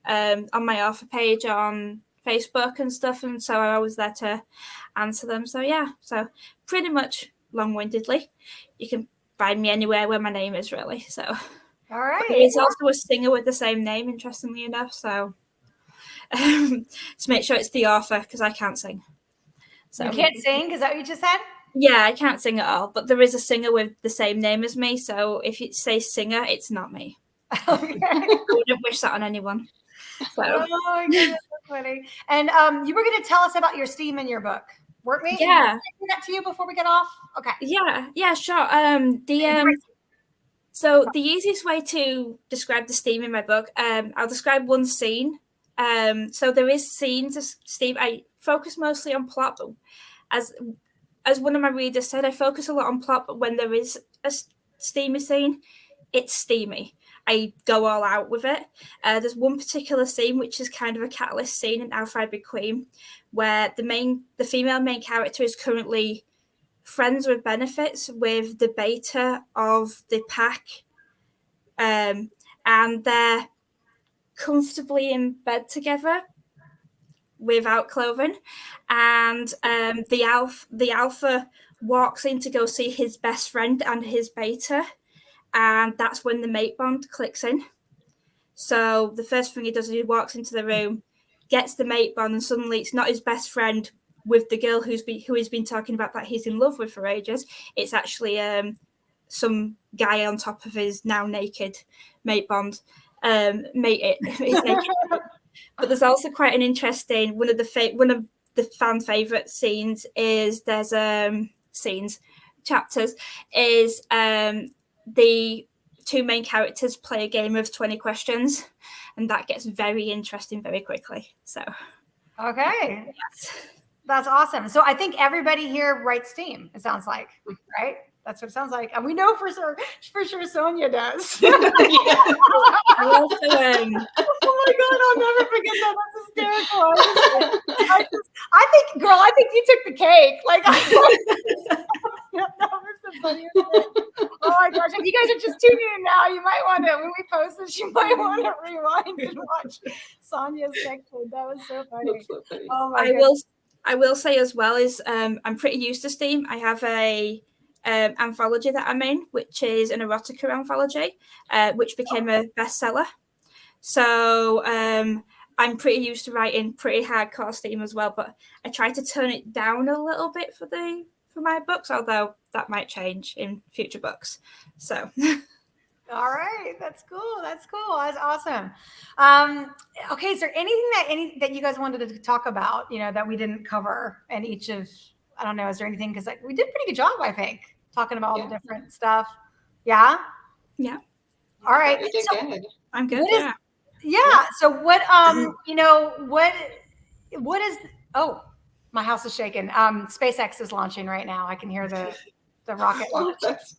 author page on Facebook and stuff. And so I'm always there to answer them. So yeah, so pretty much long-windedly, you can find me anywhere where my name is, really. So all right. There is also a singer with the same name, interestingly enough. So to make sure it's the author, because I can't sing. So you can't sing? Is that what you just said? Yeah, I can't sing at all. But there is a singer with the same name as me. So if you say singer, it's not me. Okay. I wouldn't wish that on anyone. So. Oh my goodness, that's funny. And you were going to tell us about your Steam in your book, weren't we? Yeah. Did I do that to you before we get off? Okay. Yeah, sure. So the easiest way to describe the Steam in my book, I'll describe one scene. So there is scenes of Steam. I focus mostly on plot, but as one of my readers said, I focus a lot on plot, but when there is a steamy scene, it's steamy. I go all out with it. There's one particular scene which is kind of a catalyst scene in Our Five Big Queen, where the female main character is currently friends with benefits with the beta of the pack, and they're comfortably in bed together without clothing, and the alpha walks in to go see his best friend and his beta, and that's when the mate bond clicks in. So the first thing he does is he walks into the room, gets the mate bond, and suddenly it's not his best friend with the girl who he's been talking about that he's in love with for ages. It's actually some guy on top of his now naked mate bond. His naked. But there's also quite an interesting one of the fan favorite scenes is there's chapters is the two main characters play a game of 20 questions, and that gets very interesting very quickly. So okay. Yes. That's awesome. So I think everybody here writes Steam, it sounds like, right? That's what it sounds like. And we know for sure Sonia does. Also, oh my God, I'll never forget that. That's hysterical. I think you took the cake. Like, that was the funniest thing. Oh my gosh. If you guys are just tuning in now, you might want to, when we post this, you might want to rewind and watch Sonia's section. That was so funny. So funny. Oh my goodness. I will say as well is I'm pretty used to Steam. I have a anthology that I'm in, which is an erotica anthology, which became a bestseller. So I'm pretty used to writing pretty hardcore Steam as well, but I try to turn it down a little bit for my books, although that might change in future books. So. All right, that's cool. That's awesome. Okay, is there anything that you guys wanted to talk about, that we didn't cover in each of, I don't know, is there anything, because we did a pretty good job, I think, talking about all the different stuff. Yeah. All right. We did good. I'm good. Yeah. So what what is, oh, my house is shaking. SpaceX is launching right now. I can hear the rocket launch.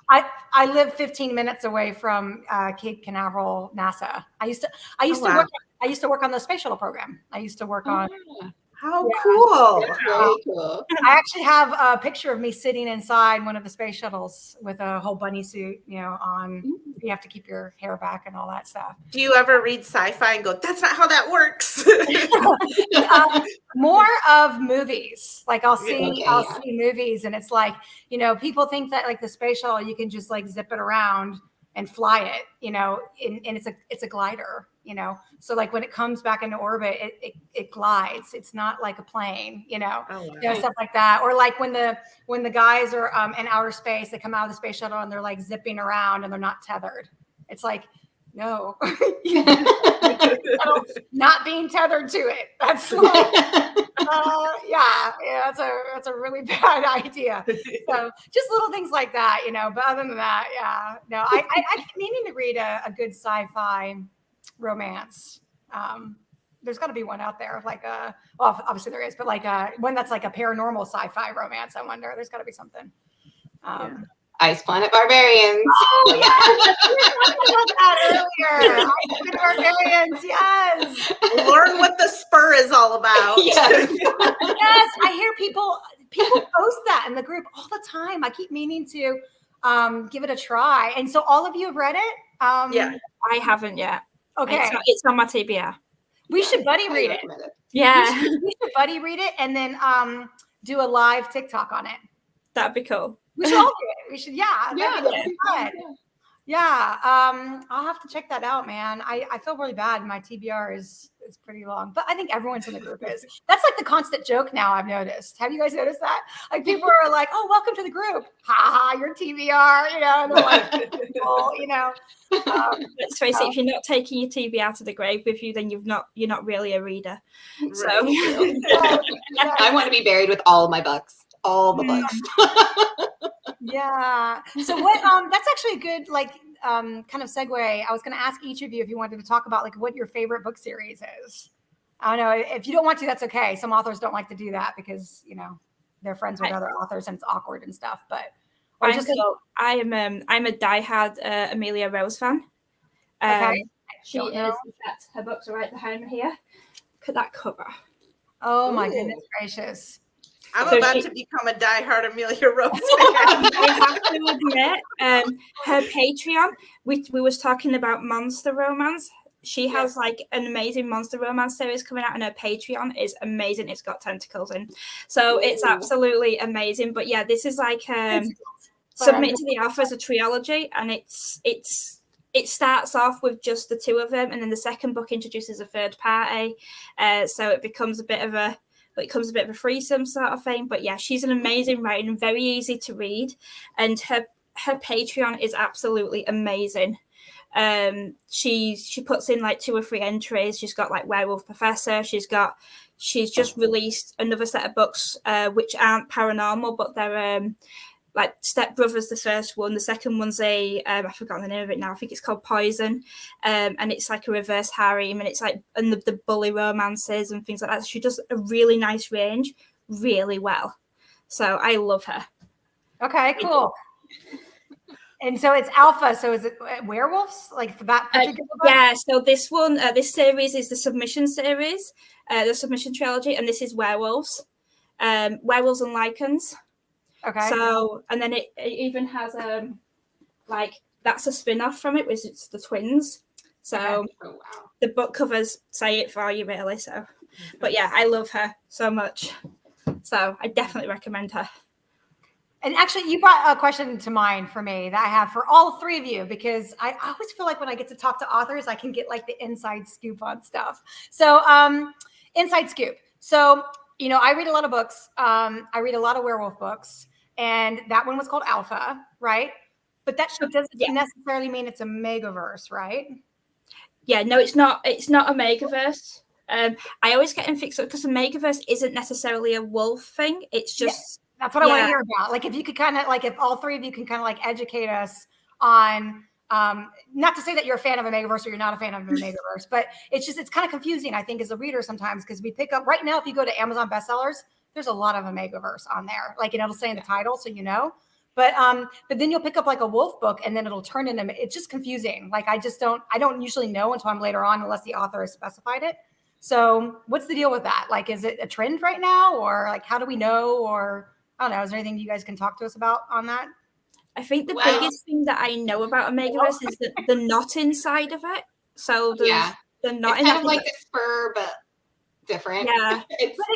I live 15 minutes away from Cape Canaveral, NASA. I used to work on the space shuttle program. I used to work on. How cool! Very cool. I actually have a picture of me sitting inside one of the space shuttles with a whole bunny suit, on. You have to keep your hair back and all that stuff. Do you ever read sci-fi and go, "That's not how that works"? More of movies. Like I'll see movies, and it's like, people think that like the space shuttle, you can just like zip it around and fly it, and it's a glider, So like when it comes back into orbit, it glides. It's not like a plane, stuff like that. Or like when the guys are in outer space, they come out of the space shuttle and they're like zipping around and they're not tethered. It's like, no, not being tethered to it. That's like, that's a really bad idea. So just little things like that, but other than that, no, I keep meaning to read a good sci-fi romance. There's got to be one out there, like well, obviously there is, but like one that's like a paranormal sci-fi romance. I wonder, there's got to be something. Ice Planet Barbarians. Oh, yeah. We were talking about that earlier. Ice Planet Barbarians, yes. Learn what the spur is all about. Yes. Yes, I hear people post that in the group all the time. I keep meaning to give it a try. And so all of you have read it? Yeah. I haven't yet. Okay. It's on my TBR. We should buddy read it. Yeah. We should buddy read it and then do a live TikTok on it. That'd be cool. We should all do it. We should, that'd be fun. Yeah. I'll have to check that out, man. I feel really bad. My TBR is pretty long, but I think everyone's in the group is. That's like the constant joke now, I've noticed. Have you guys noticed that? Like people are like, "Oh, welcome to the group." Ha ha, your TBR, and they're like, Let's face it, if you're not taking your TBR to the grave with you, then you're not really a reader. Right. So I want to be buried with all my books. All the books. Yeah. So what? That's actually a good kind of segue. I was going to ask each of you if you wanted to talk about like what your favorite book series is. I don't know if you don't want to. That's okay. Some authors don't like to do that because they're friends with other authors and it's awkward and stuff. But I'm a diehard Amelia Rose fan. Okay. She is. In fact, her books are right behind me here. Look at that cover. Oh my goodness gracious. I'm about to become a diehard Amelia Rose fan. I have to admit, her Patreon, we was talking about monster romance. She has like an amazing monster romance series coming out, and her Patreon is amazing. It's got tentacles in, so it's absolutely amazing. But yeah, this is like submitted to the alpha as a trilogy, and it starts off with just the two of them, and then the second book introduces a third party, so it becomes a bit of a threesome sort of thing. But yeah, she's an amazing writer and very easy to read, and her Patreon is absolutely amazing. She puts in like 2 or 3 entries. She's got like Werewolf Professor. She's just released another set of books which aren't paranormal, but they're like Step Brothers, the first one. The second one's I've forgotten the name of it now. I think it's called Poison. And it's like a reverse harem, and it's like the bully romances and things like that. She does a really nice range really well. So I love her. Okay, cool. And so it's alpha. So is it werewolves? Like for that particular book? Yeah. So this one, this series is the Submission series, the Submission trilogy, and this is werewolves, werewolves and lichens. Okay. So, and then it even has like that's a spin-off from it, which is the twins. So the book covers say it for you, really. So, but yeah, I love her so much. So I definitely recommend her. And actually, you brought a question to mind for me that I have for all three of you, because I always feel like when I get to talk to authors, I can get like the inside scoop on stuff. So, inside scoop. So, I read a lot of books. I read a lot of werewolf books, and that one was called Alpha, right? But that doesn't necessarily mean it's a megaverse, right? Yeah, no, it's not. It's not a megaverse. I always get them fixed up because a megaverse isn't necessarily a wolf thing. It's just that's what I want to hear about. Like, if you could kind of like, if all three of you can kind of like educate us on, not to say that you're a fan of a megaverse or you're not a fan of a megaverse, but it's kind of confusing, I think, as a reader sometimes, because we pick up right now, if you go to Amazon bestsellers, there's a lot of a megaverse on there. Like, it'll say in the title, so but then you'll pick up like a wolf book and then it'll turn into, it's just confusing. Like, I don't usually know until I'm later on, unless the author has specified it. So what's the deal with that? Like, is it a trend right now, or like, how do we know? Or I don't know. Is there anything you guys can talk to us about on that? I think the biggest thing that I know about a megaverse is that the knot inside of it. So there's the knot it's kind of like a spur, but different. Yeah.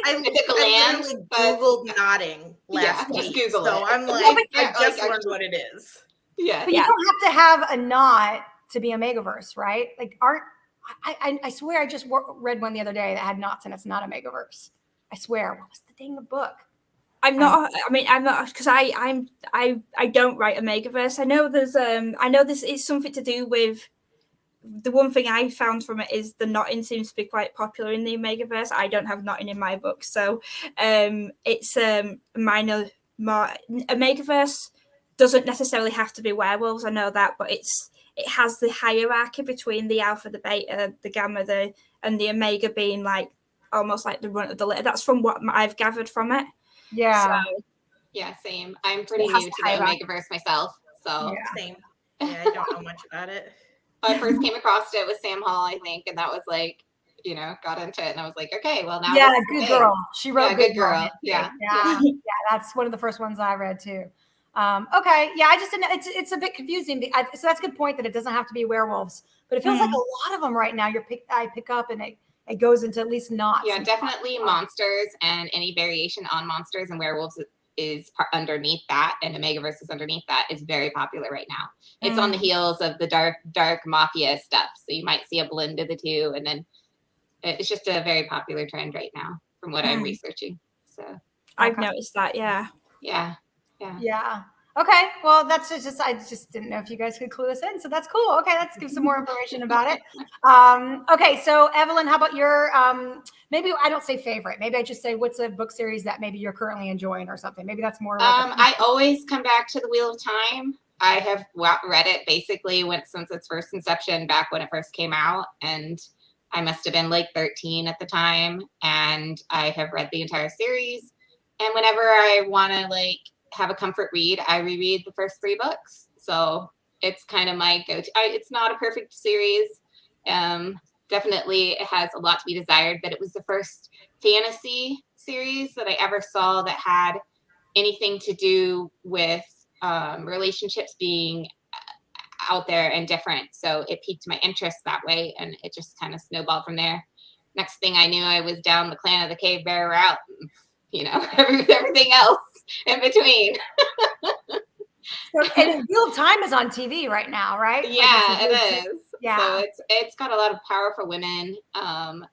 I literally Googled knotting last week. Just Google so it. I'm like, I just learned what it is. Yeah. But you don't have to have a knot to be a megaverse, right? Like, I swear I just read one the other day that had knots and it's not a megaverse. I swear. What was the dang book? I'm not because I don't write a megaverse. I know this is something to do with the one thing I found from it is the knotting seems to be quite popular in the megaverse. I don't have knotting in my book, so it's a megaverse doesn't necessarily have to be werewolves. I know that, but it has the hierarchy between the alpha, the beta, the gamma, and the omega being like almost like the runt of the litter. That's from what I've gathered from it. Yeah. So, yeah, same. I'm pretty new to the Omegaverse myself, so same. Yeah, I don't know much about it. I first came across it with Sam Hall, I think, and that was like, got into it, and I was like, okay, well now. Yeah, good girl. She wrote Good Girl. Yeah. That's one of the first ones I read too. Okay, yeah, I just didn't. It's a bit confusing. So that's a good point that it doesn't have to be werewolves, but it feels like a lot of them right now. I pick up and it goes into at least knots. Yeah, definitely monsters, and any variation on monsters and werewolves is underneath that, and the megaverse is underneath that, is very popular right now. It's on the heels of the dark mafia stuff, so you might see a blend of the two, and then it's just a very popular trend right now from what I'm researching. So I've noticed that. Yeah. Okay, well, that's just I just didn't know if you guys could clue us in, so that's cool. Okay, let's give some more information about it. Okay, so Evelyn, how about your maybe I don't say favorite, maybe I just say what's a book series that maybe you're currently enjoying or something. Maybe that's more. I always come back to the Wheel of Time. I have read it basically since its first inception, back when it first came out, and I must have been like 13 at the time, and I have read the entire series. And whenever I want to have a comfort read, I reread the first 3 books. So it's kind of my go-to. It's not a perfect series. Definitely it has a lot to be desired, but it was the first fantasy series that I ever saw that had anything to do with relationships being out there and different. So it piqued my interest that way, and it just kind of snowballed from there. Next thing I knew, I was down the Clan of the Cave Bear route, everything else in between. And Wheel of Time is on TV right now, right? Yeah, it is. Yeah. So it's got a lot of powerful women.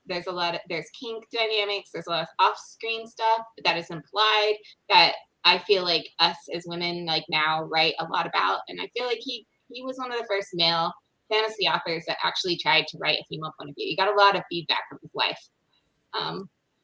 There's kink dynamics. There's a lot of off-screen stuff that is implied that I feel like us as women now write a lot about. And I feel like he was one of the first male fantasy authors that actually tried to write a female point of view. He got a lot of feedback from his wife.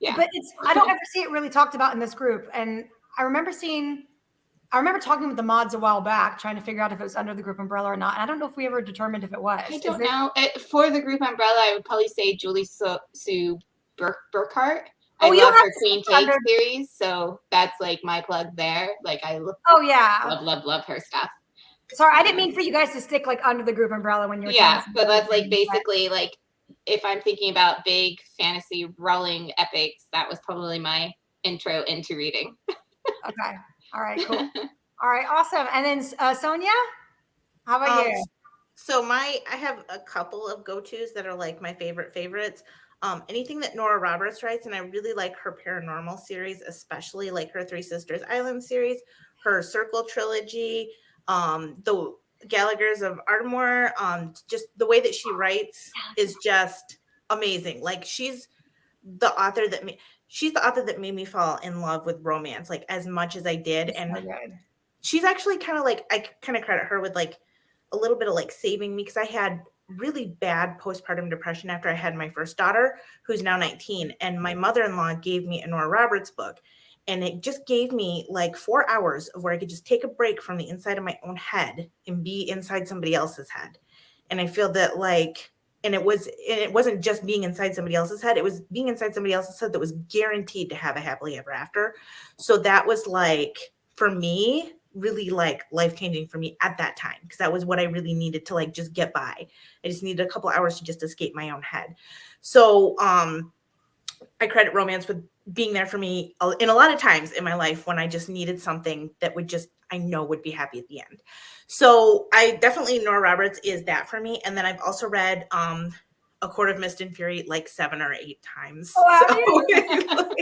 Yeah. But I don't ever see it really talked about in this group. And I remember talking with the mods a while back, trying to figure out if it was under the group umbrella or not. And I don't know if we ever determined if it was. I don't know. For the group umbrella, I would probably say Julie Sue Burkhart. I love her Queen Take series, so that's my plug there. I love her stuff. Sorry, I didn't mean for you guys to stick under the group umbrella when you were. Yeah, but that's basically if I'm thinking about big fantasy rolling epics, that was probably my intro into reading. Okay. All right, cool. All right, awesome. And then Sonia, how about you? So I have a couple of go-tos that are my favorites. anything that Nora Roberts writes, and I really like her paranormal series, especially like her Three Sisters Island series, her Circle trilogy, the Gallagher's of Ardmore. Just the way that she writes is just amazing. Like she's the author that made me fall in love with romance, like as much as I did. And So good. she's actually kind of like, I kind of credit her with like a little bit of like saving me, because I had really bad postpartum depression after I had my first daughter, who's now 19. And my mother-in-law gave me a Nora Roberts book, and it just gave me like 4 hours of where I could just take a break from the inside of my own head and be inside somebody else's head. And I feel that like, and it wasn't just being inside somebody else's head, it was being inside somebody else's head that was guaranteed to have a happily ever after. So that was like, for me, really like life-changing for me at that time, because that was what I really needed to like just get by. I just needed a couple hours to just escape my own head. So I credit romance with being there for me in a lot of times in my life when I just needed something that would just, I know would be happy at the end. So I definitely, Nora Roberts is that for me. And then I've also read A Court of Mist and Fury like 7 or 8 times. Oh, So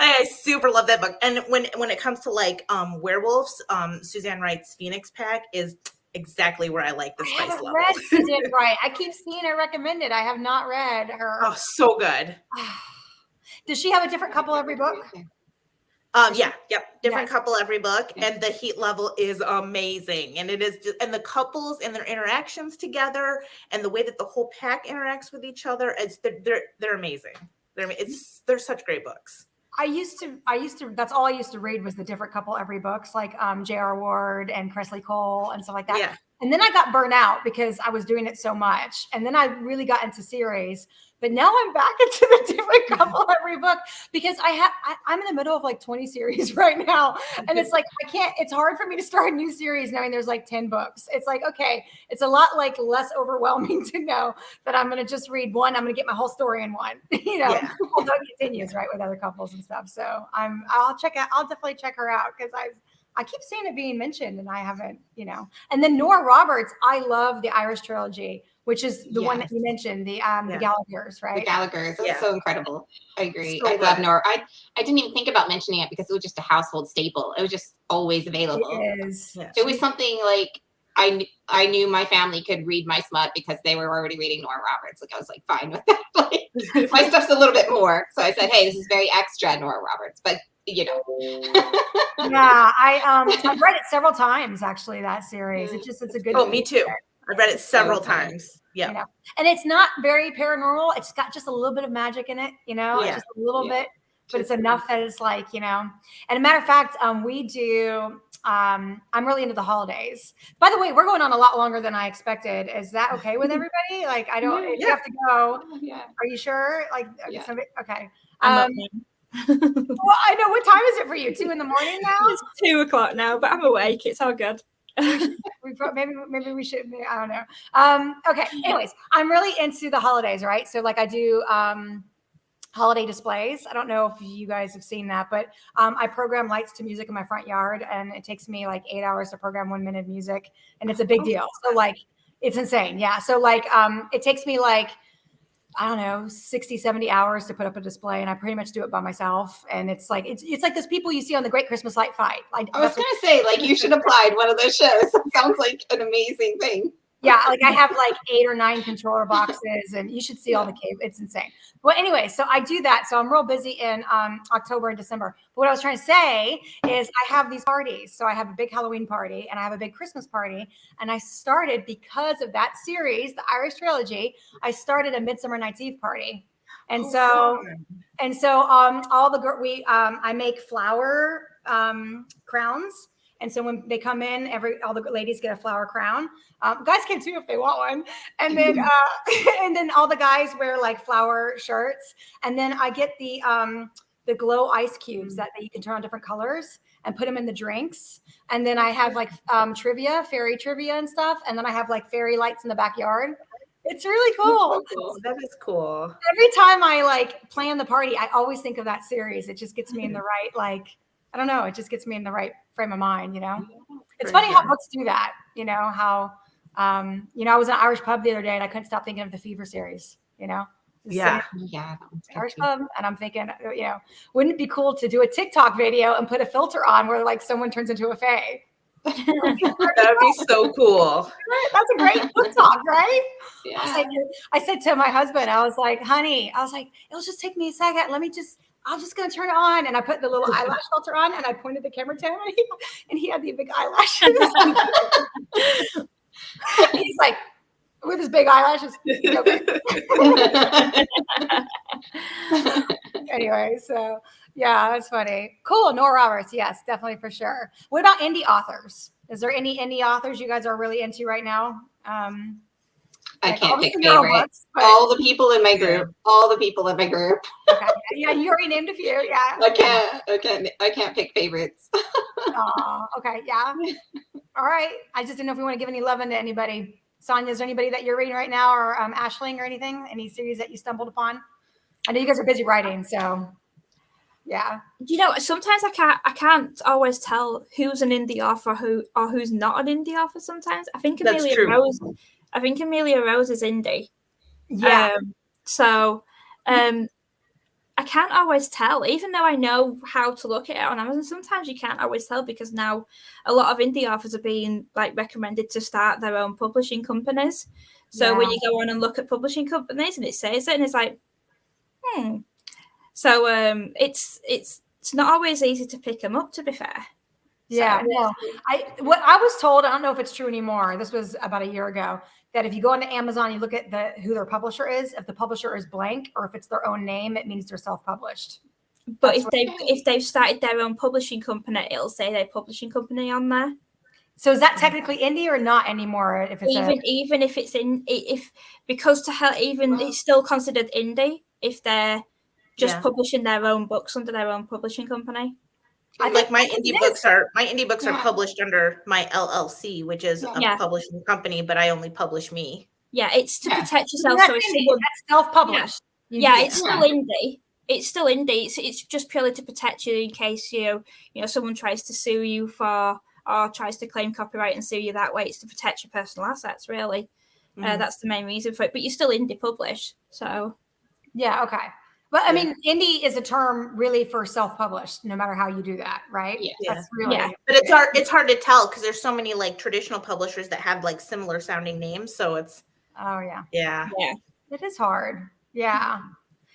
I super love that book. And when it comes to like werewolves, Suzanne Wright's Phoenix Pack is exactly where I like the spice level. I haven't read Suzanne Wright. I keep seeing her recommended. I have not read her. Oh, so good. Does she have a different couple every book? Different couple every book, and the heat level is amazing. And it is just, and the couples and their interactions together, and the way that the whole pack interacts with each other, they're amazing. They're such great books. I used to, that's all I used to read was the different couple every books, like J.R. Ward and Cressley Cole and stuff like that. Yeah. And then I got burnt out because I was doing it so much. And then I really got into series. But now I'm back into the different couple every book, because I'm in the middle of like 20 series right now. And it's like, it's hard for me to start a new series knowing there's like 10 books. It's like, okay, it's a lot like less overwhelming to know that I'm going to just read one. I'm going to get my whole story in one, although it continues right with other couples and stuff. So I'll definitely check her out, because I keep seeing it being mentioned and I haven't, And then Nora Roberts, I love the Irish trilogy, which is the one that you mentioned, the Gallaghers, right? The Gallaghers. That's so incredible. I agree. So I love Nora. I didn't even think about mentioning it because it was just a household staple. It was just always available. It is. Yeah. It was something like I knew my family could read my smut because they were already reading Nora Roberts. Like I was like fine with that. Like, my stuff's a little bit more. So I said, hey, this is very extra Nora Roberts, but Yeah, I've read it several times actually, that series. It's a good. Oh, me too. I've read it several times. Yeah. And it's not very paranormal. It's got just a little bit of magic in it, just a little bit, but it's enough that it's like, And a matter of fact, we do, I'm really into the holidays. By the way, we're going on a lot longer than I expected. Is that okay with everybody? Like, I don't, if you have to go, are you sure? Like, okay. Well, I know. What time is it for you? 2 a.m. now? It's 2:00 now, but I'm awake. It's all good. Maybe we should. I don't know. Okay. Anyways, I'm really into the holidays, right? So like I do holiday displays. I don't know if you guys have seen that, but I program lights to music in my front yard, and it takes me like 8 hours to program 1 minute of music, and it's a big deal. So like, it's insane. Yeah. So like, it takes me like, I don't know, 60, 70 hours to put up a display, and I pretty much do it by myself. And it's like those people you see on the Great Christmas Light Fight. Like, I was going to say, like, you should apply one of those shows. It sounds like an amazing thing. Yeah, like I have like 8 or 9 controller boxes, and you should see all the cable. It's insane. Well, anyway, so I do that. So I'm real busy in October and December. But what I was trying to say is I have these parties. So I have a big Halloween party and I have a big Christmas party. And I started, because of that series, the Irish trilogy, I started a Midsummer Night's Eve party. And so all the I make flower crowns. And so when they come in, all the ladies get a flower crown. Guys can too if they want one. And then and then all the guys wear like flower shirts. And then I get the glow ice cubes that you can turn on different colors and put them in the drinks. And then I have like fairy trivia and stuff. And then I have like fairy lights in the backyard. It's really cool. That is cool. Every time I like plan the party, I always think of that series. It just gets me in the right, like, I don't know. It just gets me in the right frame of mind, It's funny how books do that, how, I was in an Irish pub the other day and I couldn't stop thinking of the Fever series, Yeah. Yeah, that one's Irish catchy. pub, and I'm thinking, wouldn't it be cool to do a TikTok video and put a filter on where like someone turns into a fae? That'd be so cool. That's a great TikTok, right? Yeah. I said to my husband, I was like, honey, it'll just take me a second. I'm just gonna turn it on. And I put the little eyelash filter on and I pointed the camera to him and he had the big eyelashes. He's like, with his big eyelashes. Anyway, so yeah, that's funny. Cool. Nora Roberts. Yes, definitely for sure. What about indie authors? Is there any indie authors you guys are really into right now? I can't pick obviously your own favorites. books, but- All the people in my group. All the people in my group. Okay. Yeah, you already named a few. Yeah. I can't pick favorites. Okay. Yeah. All right. I just didn't know if we want to give any love into anybody. Sonia, is there anybody that you're reading right now, or Aisling, or anything? Any series that you stumbled upon? I know you guys are busy writing, so yeah. Sometimes I can't always tell who's an indie author who's not an indie author. Sometimes I think Amelia Rose is indie. Yeah. I can't always tell, even though I know how to look at it on Amazon. Sometimes you can't always tell because now a lot of indie authors are being like recommended to start their own publishing companies. So when you go on and look at publishing companies and it says it, and it's like, So it's not always easy to pick them up, to be fair. Yeah, no. What I was told, I don't know if it's true anymore. This was about a year ago, that if you go onto Amazon, you look at who their publisher is. If the publisher is blank or if it's their own name, it means they're self-published. But if they've started their own publishing company, it'll say their publishing company on there. So is that technically indie or not anymore? If it's even if it's it's still considered indie if they're just publishing their own books under their own publishing company. Like my indie books are published under my LLC, which is a publishing company, but I only publish me. Yeah, it's to protect yourself. So it's self-published. Yeah, it's still indie. It's still indie. It's just purely to protect you in case someone tries to sue you or tries to claim copyright and sue you that way. It's to protect your personal assets, really. That's the main reason for it. But you're still indie published, so yeah, okay. But I mean, indie is a term really for self-published, no matter how you do that, right? Yeah. That's really, But it's hard to tell because there's so many like traditional publishers that have like similar sounding names. So it's yeah. It is hard. Yeah.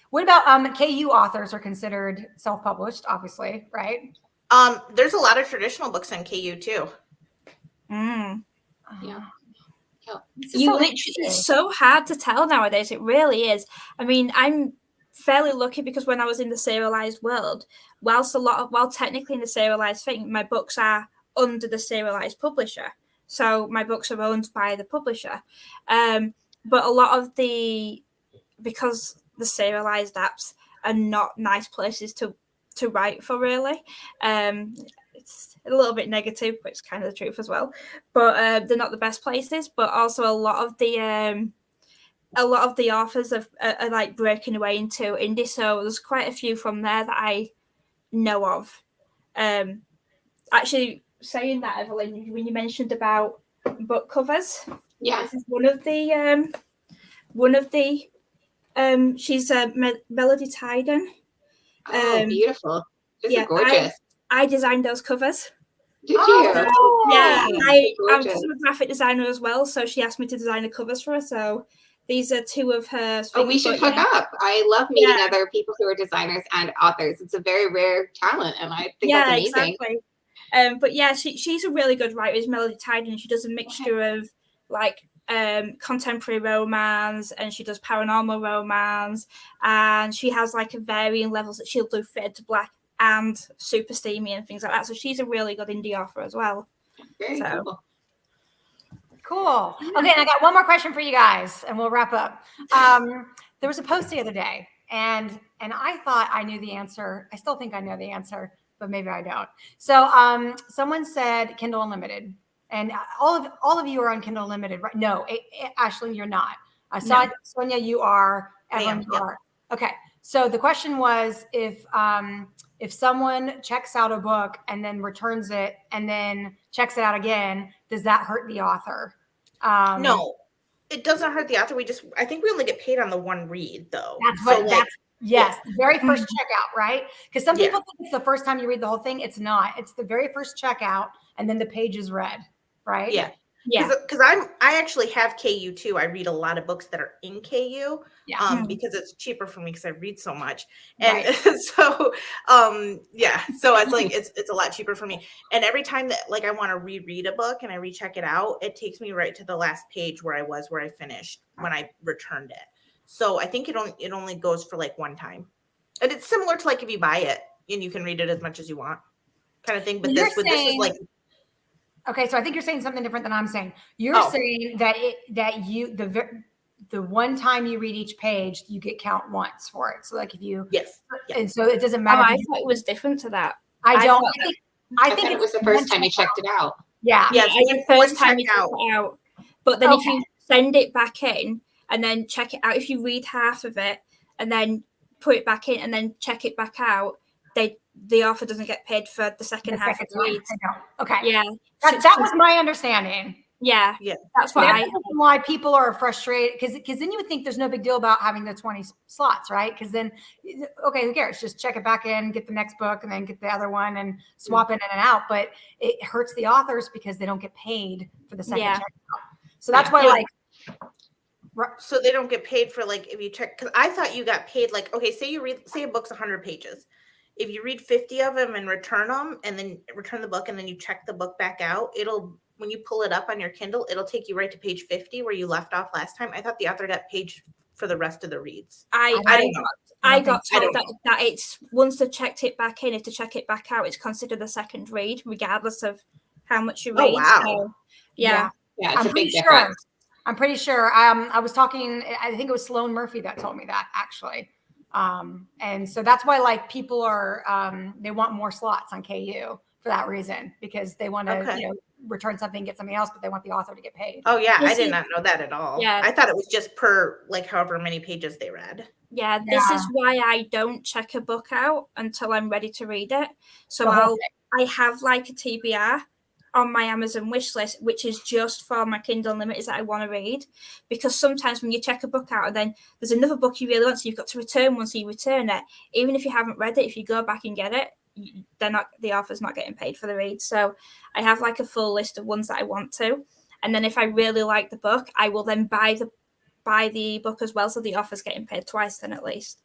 What about KU authors are considered self-published, obviously, right? There's a lot of traditional books on KU too. Yeah. It's so hard to tell nowadays. It really is. I mean, I'm fairly lucky because when I was in the serialized world, while technically in the serialized thing, my books are under the serialized publisher. So my books are owned by the publisher. But a lot of because the serialized apps are not nice places to write for, really. It's a little bit negative, but it's kind of the truth as well. But they're not the best places. But also a lot of the authors are like breaking away into indie. So there's quite a few from there that I know of. Actually, saying that, Evelyn, when you mentioned about book covers, this is one of the she's Melody Tyden. Beautiful. These are gorgeous. I designed those covers. Did you? Yeah, I'm just a graphic designer as well, so she asked me to design the covers for her. So these are two of her things. We should hook up. I love meeting other people who are designers and authors. It's a very rare talent, and I think that's amazing. Exactly. But yeah, she's a really good writer. Is Melody Tyden. She does a mixture of like contemporary romance, and she does paranormal romance, and she has like a varying levels that she'll do Fade to Black and super steamy and things like that. So she's a really good indie author as well. Very cool. Okay, and I got one more question for you guys, and we'll wrap up. There was a post the other day, and I thought I knew the answer. I still think I know the answer, but maybe I don't. So someone said Kindle Unlimited, and all of you are on Kindle Unlimited, right? No, Aisling, you're not. Sonia, you are. Evelyn, you are. Okay. So the question was, if someone checks out a book and then returns it and then checks it out again, does that hurt the author? No, it doesn't hurt the author. I think we only get paid on the one read though. Yes, the very first checkout, right? Because some people think it's the first time you read the whole thing. It's not. It's the very first checkout, and then the page is read, right? Yeah. Yeah. Because I actually have KU too. I read a lot of books that are in KU. Because it's cheaper for me because I read so much. And so it's like it's a lot cheaper for me. And every time that like I want to reread a book and I recheck it out, it takes me right to the last page where I finished when I returned it. So I think it only goes for like one time. And it's similar to like if you buy it and you can read it as much as you want kind of thing. But this is like, okay, so I think you're saying something different than I'm saying. You're saying that the one time you read each page, you get count once for it. So like if you and so it doesn't matter. I thought it was different to that. I think it was the first time you checked it out. Yeah. The first time you check it out. But then if you send it back in and then check it out, if you read half of it and then put it back in and then check it back out, the author doesn't get paid for the second half of the read. Okay. Yeah. That was my understanding. Yeah. That's why people are frustrated because then you would think there's no big deal about having the 20 slots, right? Because then, who cares? Just check it back in, get the next book, and then get the other one and swap in and out. But it hurts the authors because they don't get paid for the second checkout. So that's why, so they don't get paid for like if you check. Because I thought you got paid like say a book's 100 pages. If you read 50 of them and return them, and then return the book, and then you check the book back out, when you pull it up on your Kindle, it'll take you right to page 50 where you left off last time. I thought the author got paid for the rest of the reads. I got told that it's once they checked it back in, if to check it back out, it's considered a second read, regardless of how much you read. Oh, wow. So, yeah, it's a big difference. I'm pretty sure. I was talking, I think it was Sloan Murphy that told me that actually. And so that's why like people are, they want more slots on KU for that reason, because they want to, return something, get something else, but they want the author to get paid. Oh yeah. I did not know that at all. Yeah. I thought it was just per like however many pages they read. Yeah. This is why I don't check a book out until I'm ready to read it. So I have like a TBR on my Amazon wish list, which is just for my Kindle Unlimited that I want to read. Because sometimes when you check a book out and then there's another book you really want, so you've got to return one, so you return it. Even if you haven't read it, if you go back and get it, the author's not getting paid for the read. So I have like a full list of ones that I want to. And then if I really like the book, I will then buy the book as well. So the author's getting paid twice then at least.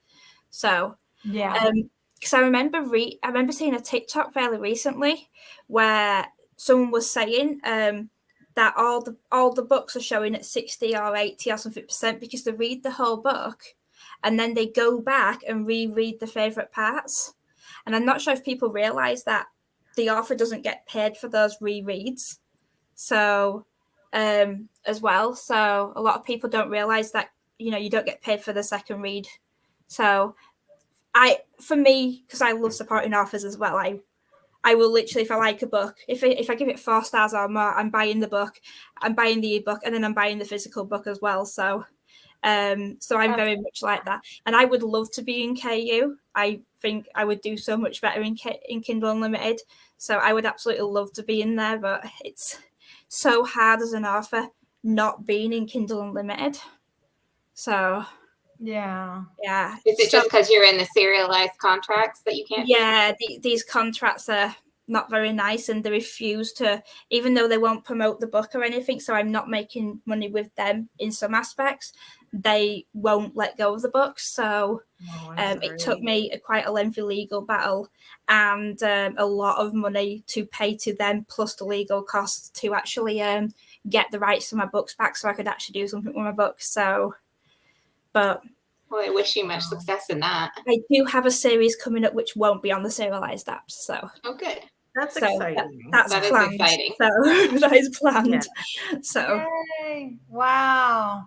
So because I remember seeing a TikTok fairly recently where someone was saying that all the books are showing at 60 or 80 or something % because they read the whole book and then they go back and reread the favorite parts. And I'm not sure if people realize that the author doesn't get paid for those rereads. So as well. So a lot of people don't realize that, you don't get paid for the second read. So for me, because I love supporting authors as well, I will literally, if I like a book, if I give it 4 stars or more, I'm buying the book, I'm buying the ebook, and then I'm buying the physical book as well. So I'm very much like that. And I would love to be in KU. I think I would do so much better in Kindle Unlimited. So I would absolutely love to be in there, but it's so hard as an author not being in Kindle Unlimited. So yeah. Is it just because you're in the serialized contracts that you can't? Yeah, these contracts are not very nice, and they refuse to, even though they won't promote the book or anything. So I'm not making money with them in some aspects. They won't let go of the book. So it took me quite a lengthy legal battle and a lot of money to pay to them, plus the legal costs to actually get the rights to my books back so I could actually do something with my books. So, but well, I wish you much success in that. I do have a series coming up which won't be on the serialized apps. So good. That's exciting. That is exciting. So that is planned. Yeah. So yay. Wow.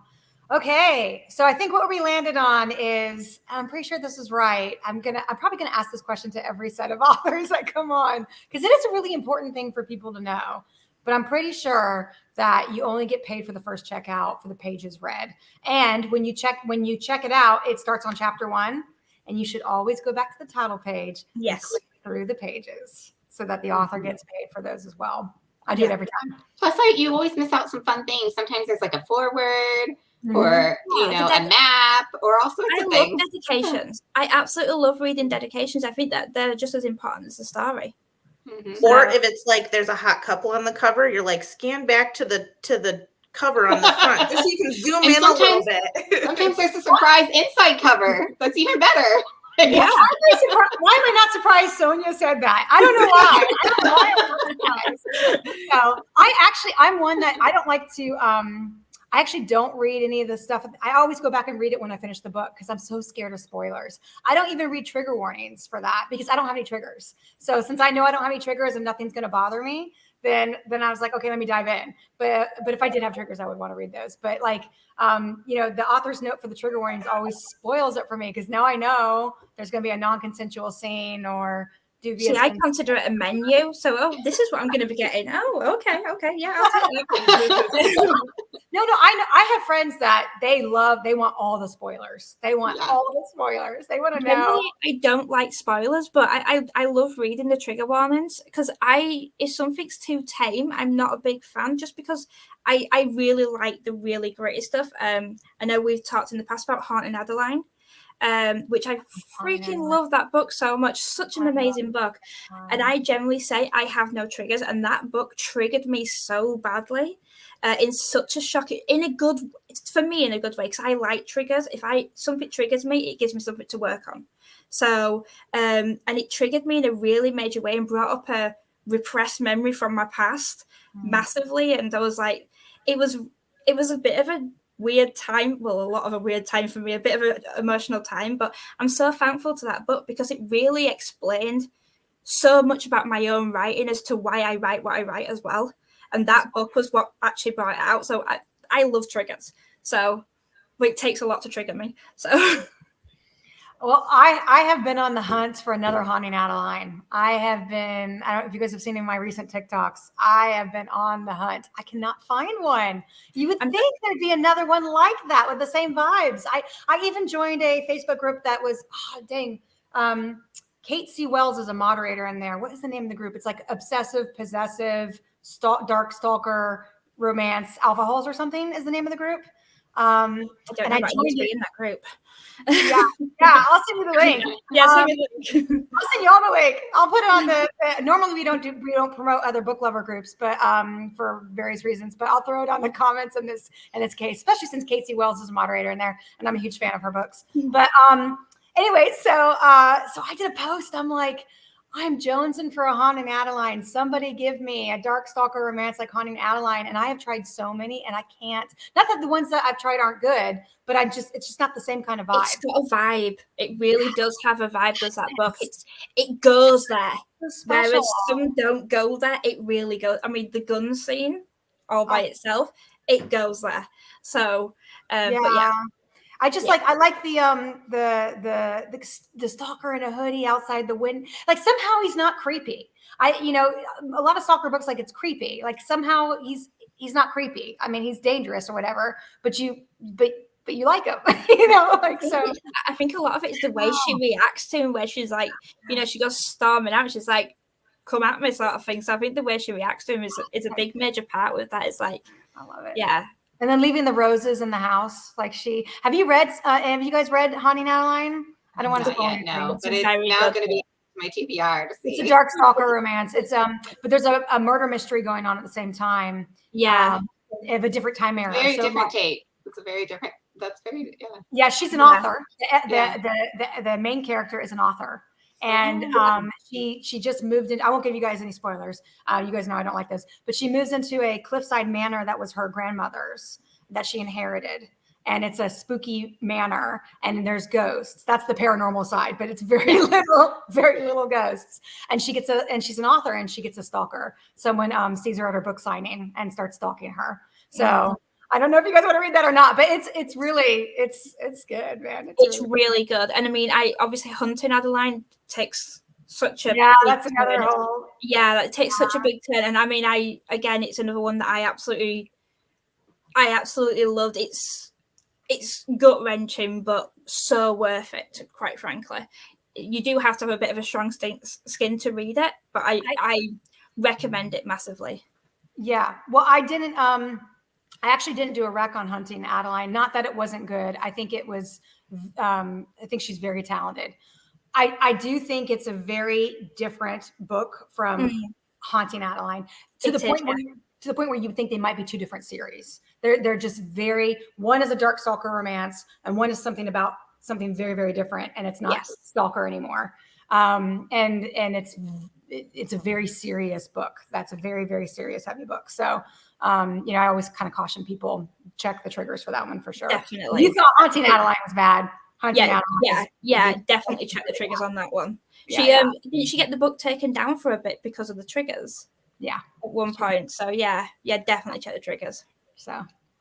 Okay, so I think what we landed on is, I'm pretty sure this is right. I'm probably gonna ask this question to every set of authors that come on, because it is a really important thing for people to know. But I'm pretty sure that you only get paid for the first checkout for the pages read. And when you check it out, it starts on chapter 1, and you should always go back to the title page. Yes. And click through the pages so that the author gets paid for those as well. I do it every time. Plus, you always miss out some fun things. Sometimes there's like a foreword or, Yeah, a map or all sorts of things. I love dedications. I absolutely love reading dedications. I think that they're just as important as the story. Or if it's like there's a hot couple on the cover, you're like, scan back to the cover on the front just so you can zoom in a little bit. Sometimes there's a surprise inside cover that's even better. Yeah. Why am I not surprised Sonia said that? I don't know why. I don't know why I'm not surprised. So I'm one that I don't like to I actually don't read any of the stuff. I always go back and read it when I finish the book because I'm so scared of spoilers. I don't even read trigger warnings for that because I don't have any triggers. So since I know I don't have any triggers and nothing's going to bother me, then I was like, okay, let me dive in. But if I did have triggers, I would want to read those. But like, the author's note for the trigger warnings always spoils it for me because now I know there's going to be a non-consensual scene or dubious. See, I consider it a menu. So, this is what I'm going to be getting. Oh, okay, yeah. I'll take that. No, I have friends that they want all the spoilers. They want all the spoilers. They want to know. I don't like spoilers, but I love reading the trigger warnings because if something's too tame, I'm not a big fan just because I really like the really gritty stuff. I know we've talked in the past about Haunting Adeline. Which I freaking love that book so much. Such an amazing book. And I generally say I have no triggers. And that book triggered me so badly in such a shock, for me in a good way, because I like triggers. If something triggers me, it gives me something to work on. So, and it triggered me in a really major way and brought up a repressed memory from my past massively. And I was like, it was a bit of a weird time, a lot of a weird time for me, a bit of an emotional time, but I'm so thankful to that book because it really explained so much about my own writing as to why I write what I write as well. And that book was what actually brought it out. So I love triggers. So it takes a lot to trigger me. So well, I have been on the hunt for another Haunting Adeline. I don't know if you guys have seen in my recent TikToks, I have been on the hunt. I cannot find one. You would think there'd be another one like that with the same vibes. I even joined a Facebook group that was, Kate C. Wells is a moderator in there. What is the name of the group? It's like obsessive, possessive, dark stalker, romance, alpha holes or something is the name of the group. I don't know about you to be in that group. Yeah, I'll send you the link. Send me the link. I'll send you all the link. I'll put it on the. Normally we don't promote other book lover groups, but for various reasons. But I'll throw it on the comments in this case, especially since Casey Wells is a moderator in there, and I'm a huge fan of her books. But anyway, so I did a post. I'm like, I'm jonesing for a Haunting Adeline. Somebody give me a dark stalker romance like Haunting Adeline. And I have tried so many and I can't. Not that the ones that I've tried aren't good, but it's just not the same kind of vibe. It's got a vibe. It really does have a vibe, does that book. It goes there. Whereas some don't go there. It really goes. I mean, the gun scene all by itself, it goes there. So but yeah. I just I like the stalker in a hoodie outside the window. Like somehow he's not creepy. A lot of stalker books, like it's creepy. Like somehow he's not creepy. I mean, he's dangerous or whatever, but you like him, so. I think a lot of it is the way she reacts to him, where she's like, she goes storming out. She's like, come at me sort of thing. So I think the way she reacts to him is a big major part with that. It's like, I love it. Yeah. And then leaving the roses in the house, have you guys read Haunting Adeline? I don't want to spoil anything. No, but it's now going to be my TBR to see. It's a dark stalker romance. It's but there's a murder mystery going on at the same time. Yeah, of a different time era. Very different take. It's a very different. That's very Yeah, she's an author. The main character is an author. And she just moved in. I won't give you guys any spoilers. You guys know I don't like this, but she moves into a cliffside manor that was her grandmother's that she inherited. And it's a spooky manor and there's ghosts. That's the paranormal side, but it's very little ghosts. And she's an author and she gets a stalker. Someone sees her at her book signing and starts stalking her. So I don't know if you guys want to read that or not, but it's really good, man. It's really good. And I mean, obviously Haunting Adeline takes such a that's another whole that takes such a big turn. And I mean, it's another one that I absolutely loved. It's gut wrenching, but so worth it. Quite frankly, you do have to have a bit of a strong skin to read it, but I recommend it massively. Yeah. Well, I didn't. I actually didn't do a rec on Hunting Adeline. Not that it wasn't good. I think it was. I think she's very talented. I do think it's a very different book from Haunting Adeline to the point where you think they might be two different series. They're just very. One is a dark stalker romance, and one is something about something very, very different, and it's not stalker anymore. And it's a very serious book. That's a very, very serious, heavy book. So, I always kind of caution people, check the triggers for that one for sure. Definitely. You thought Haunting Adeline was bad. Definitely check the triggers on that one. Didn't she get the book taken down for a bit because of the triggers? Yeah, at one point. So definitely check the triggers. So,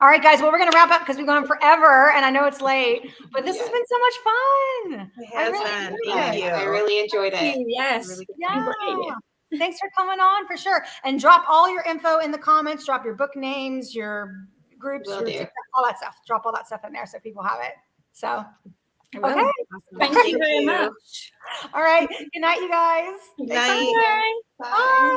all right, guys. Well, we're gonna wrap up because we've gone forever, and I know it's late, but this has been so much fun. I really enjoyed it. Yes. Really Thanks for coming on for sure. And drop all your info in the comments. Drop your book names, your groups, all that stuff. Drop all that stuff in there so people have it. So. Okay. Thank you very much. All right. Good night, you guys. Good night. Bye. Bye.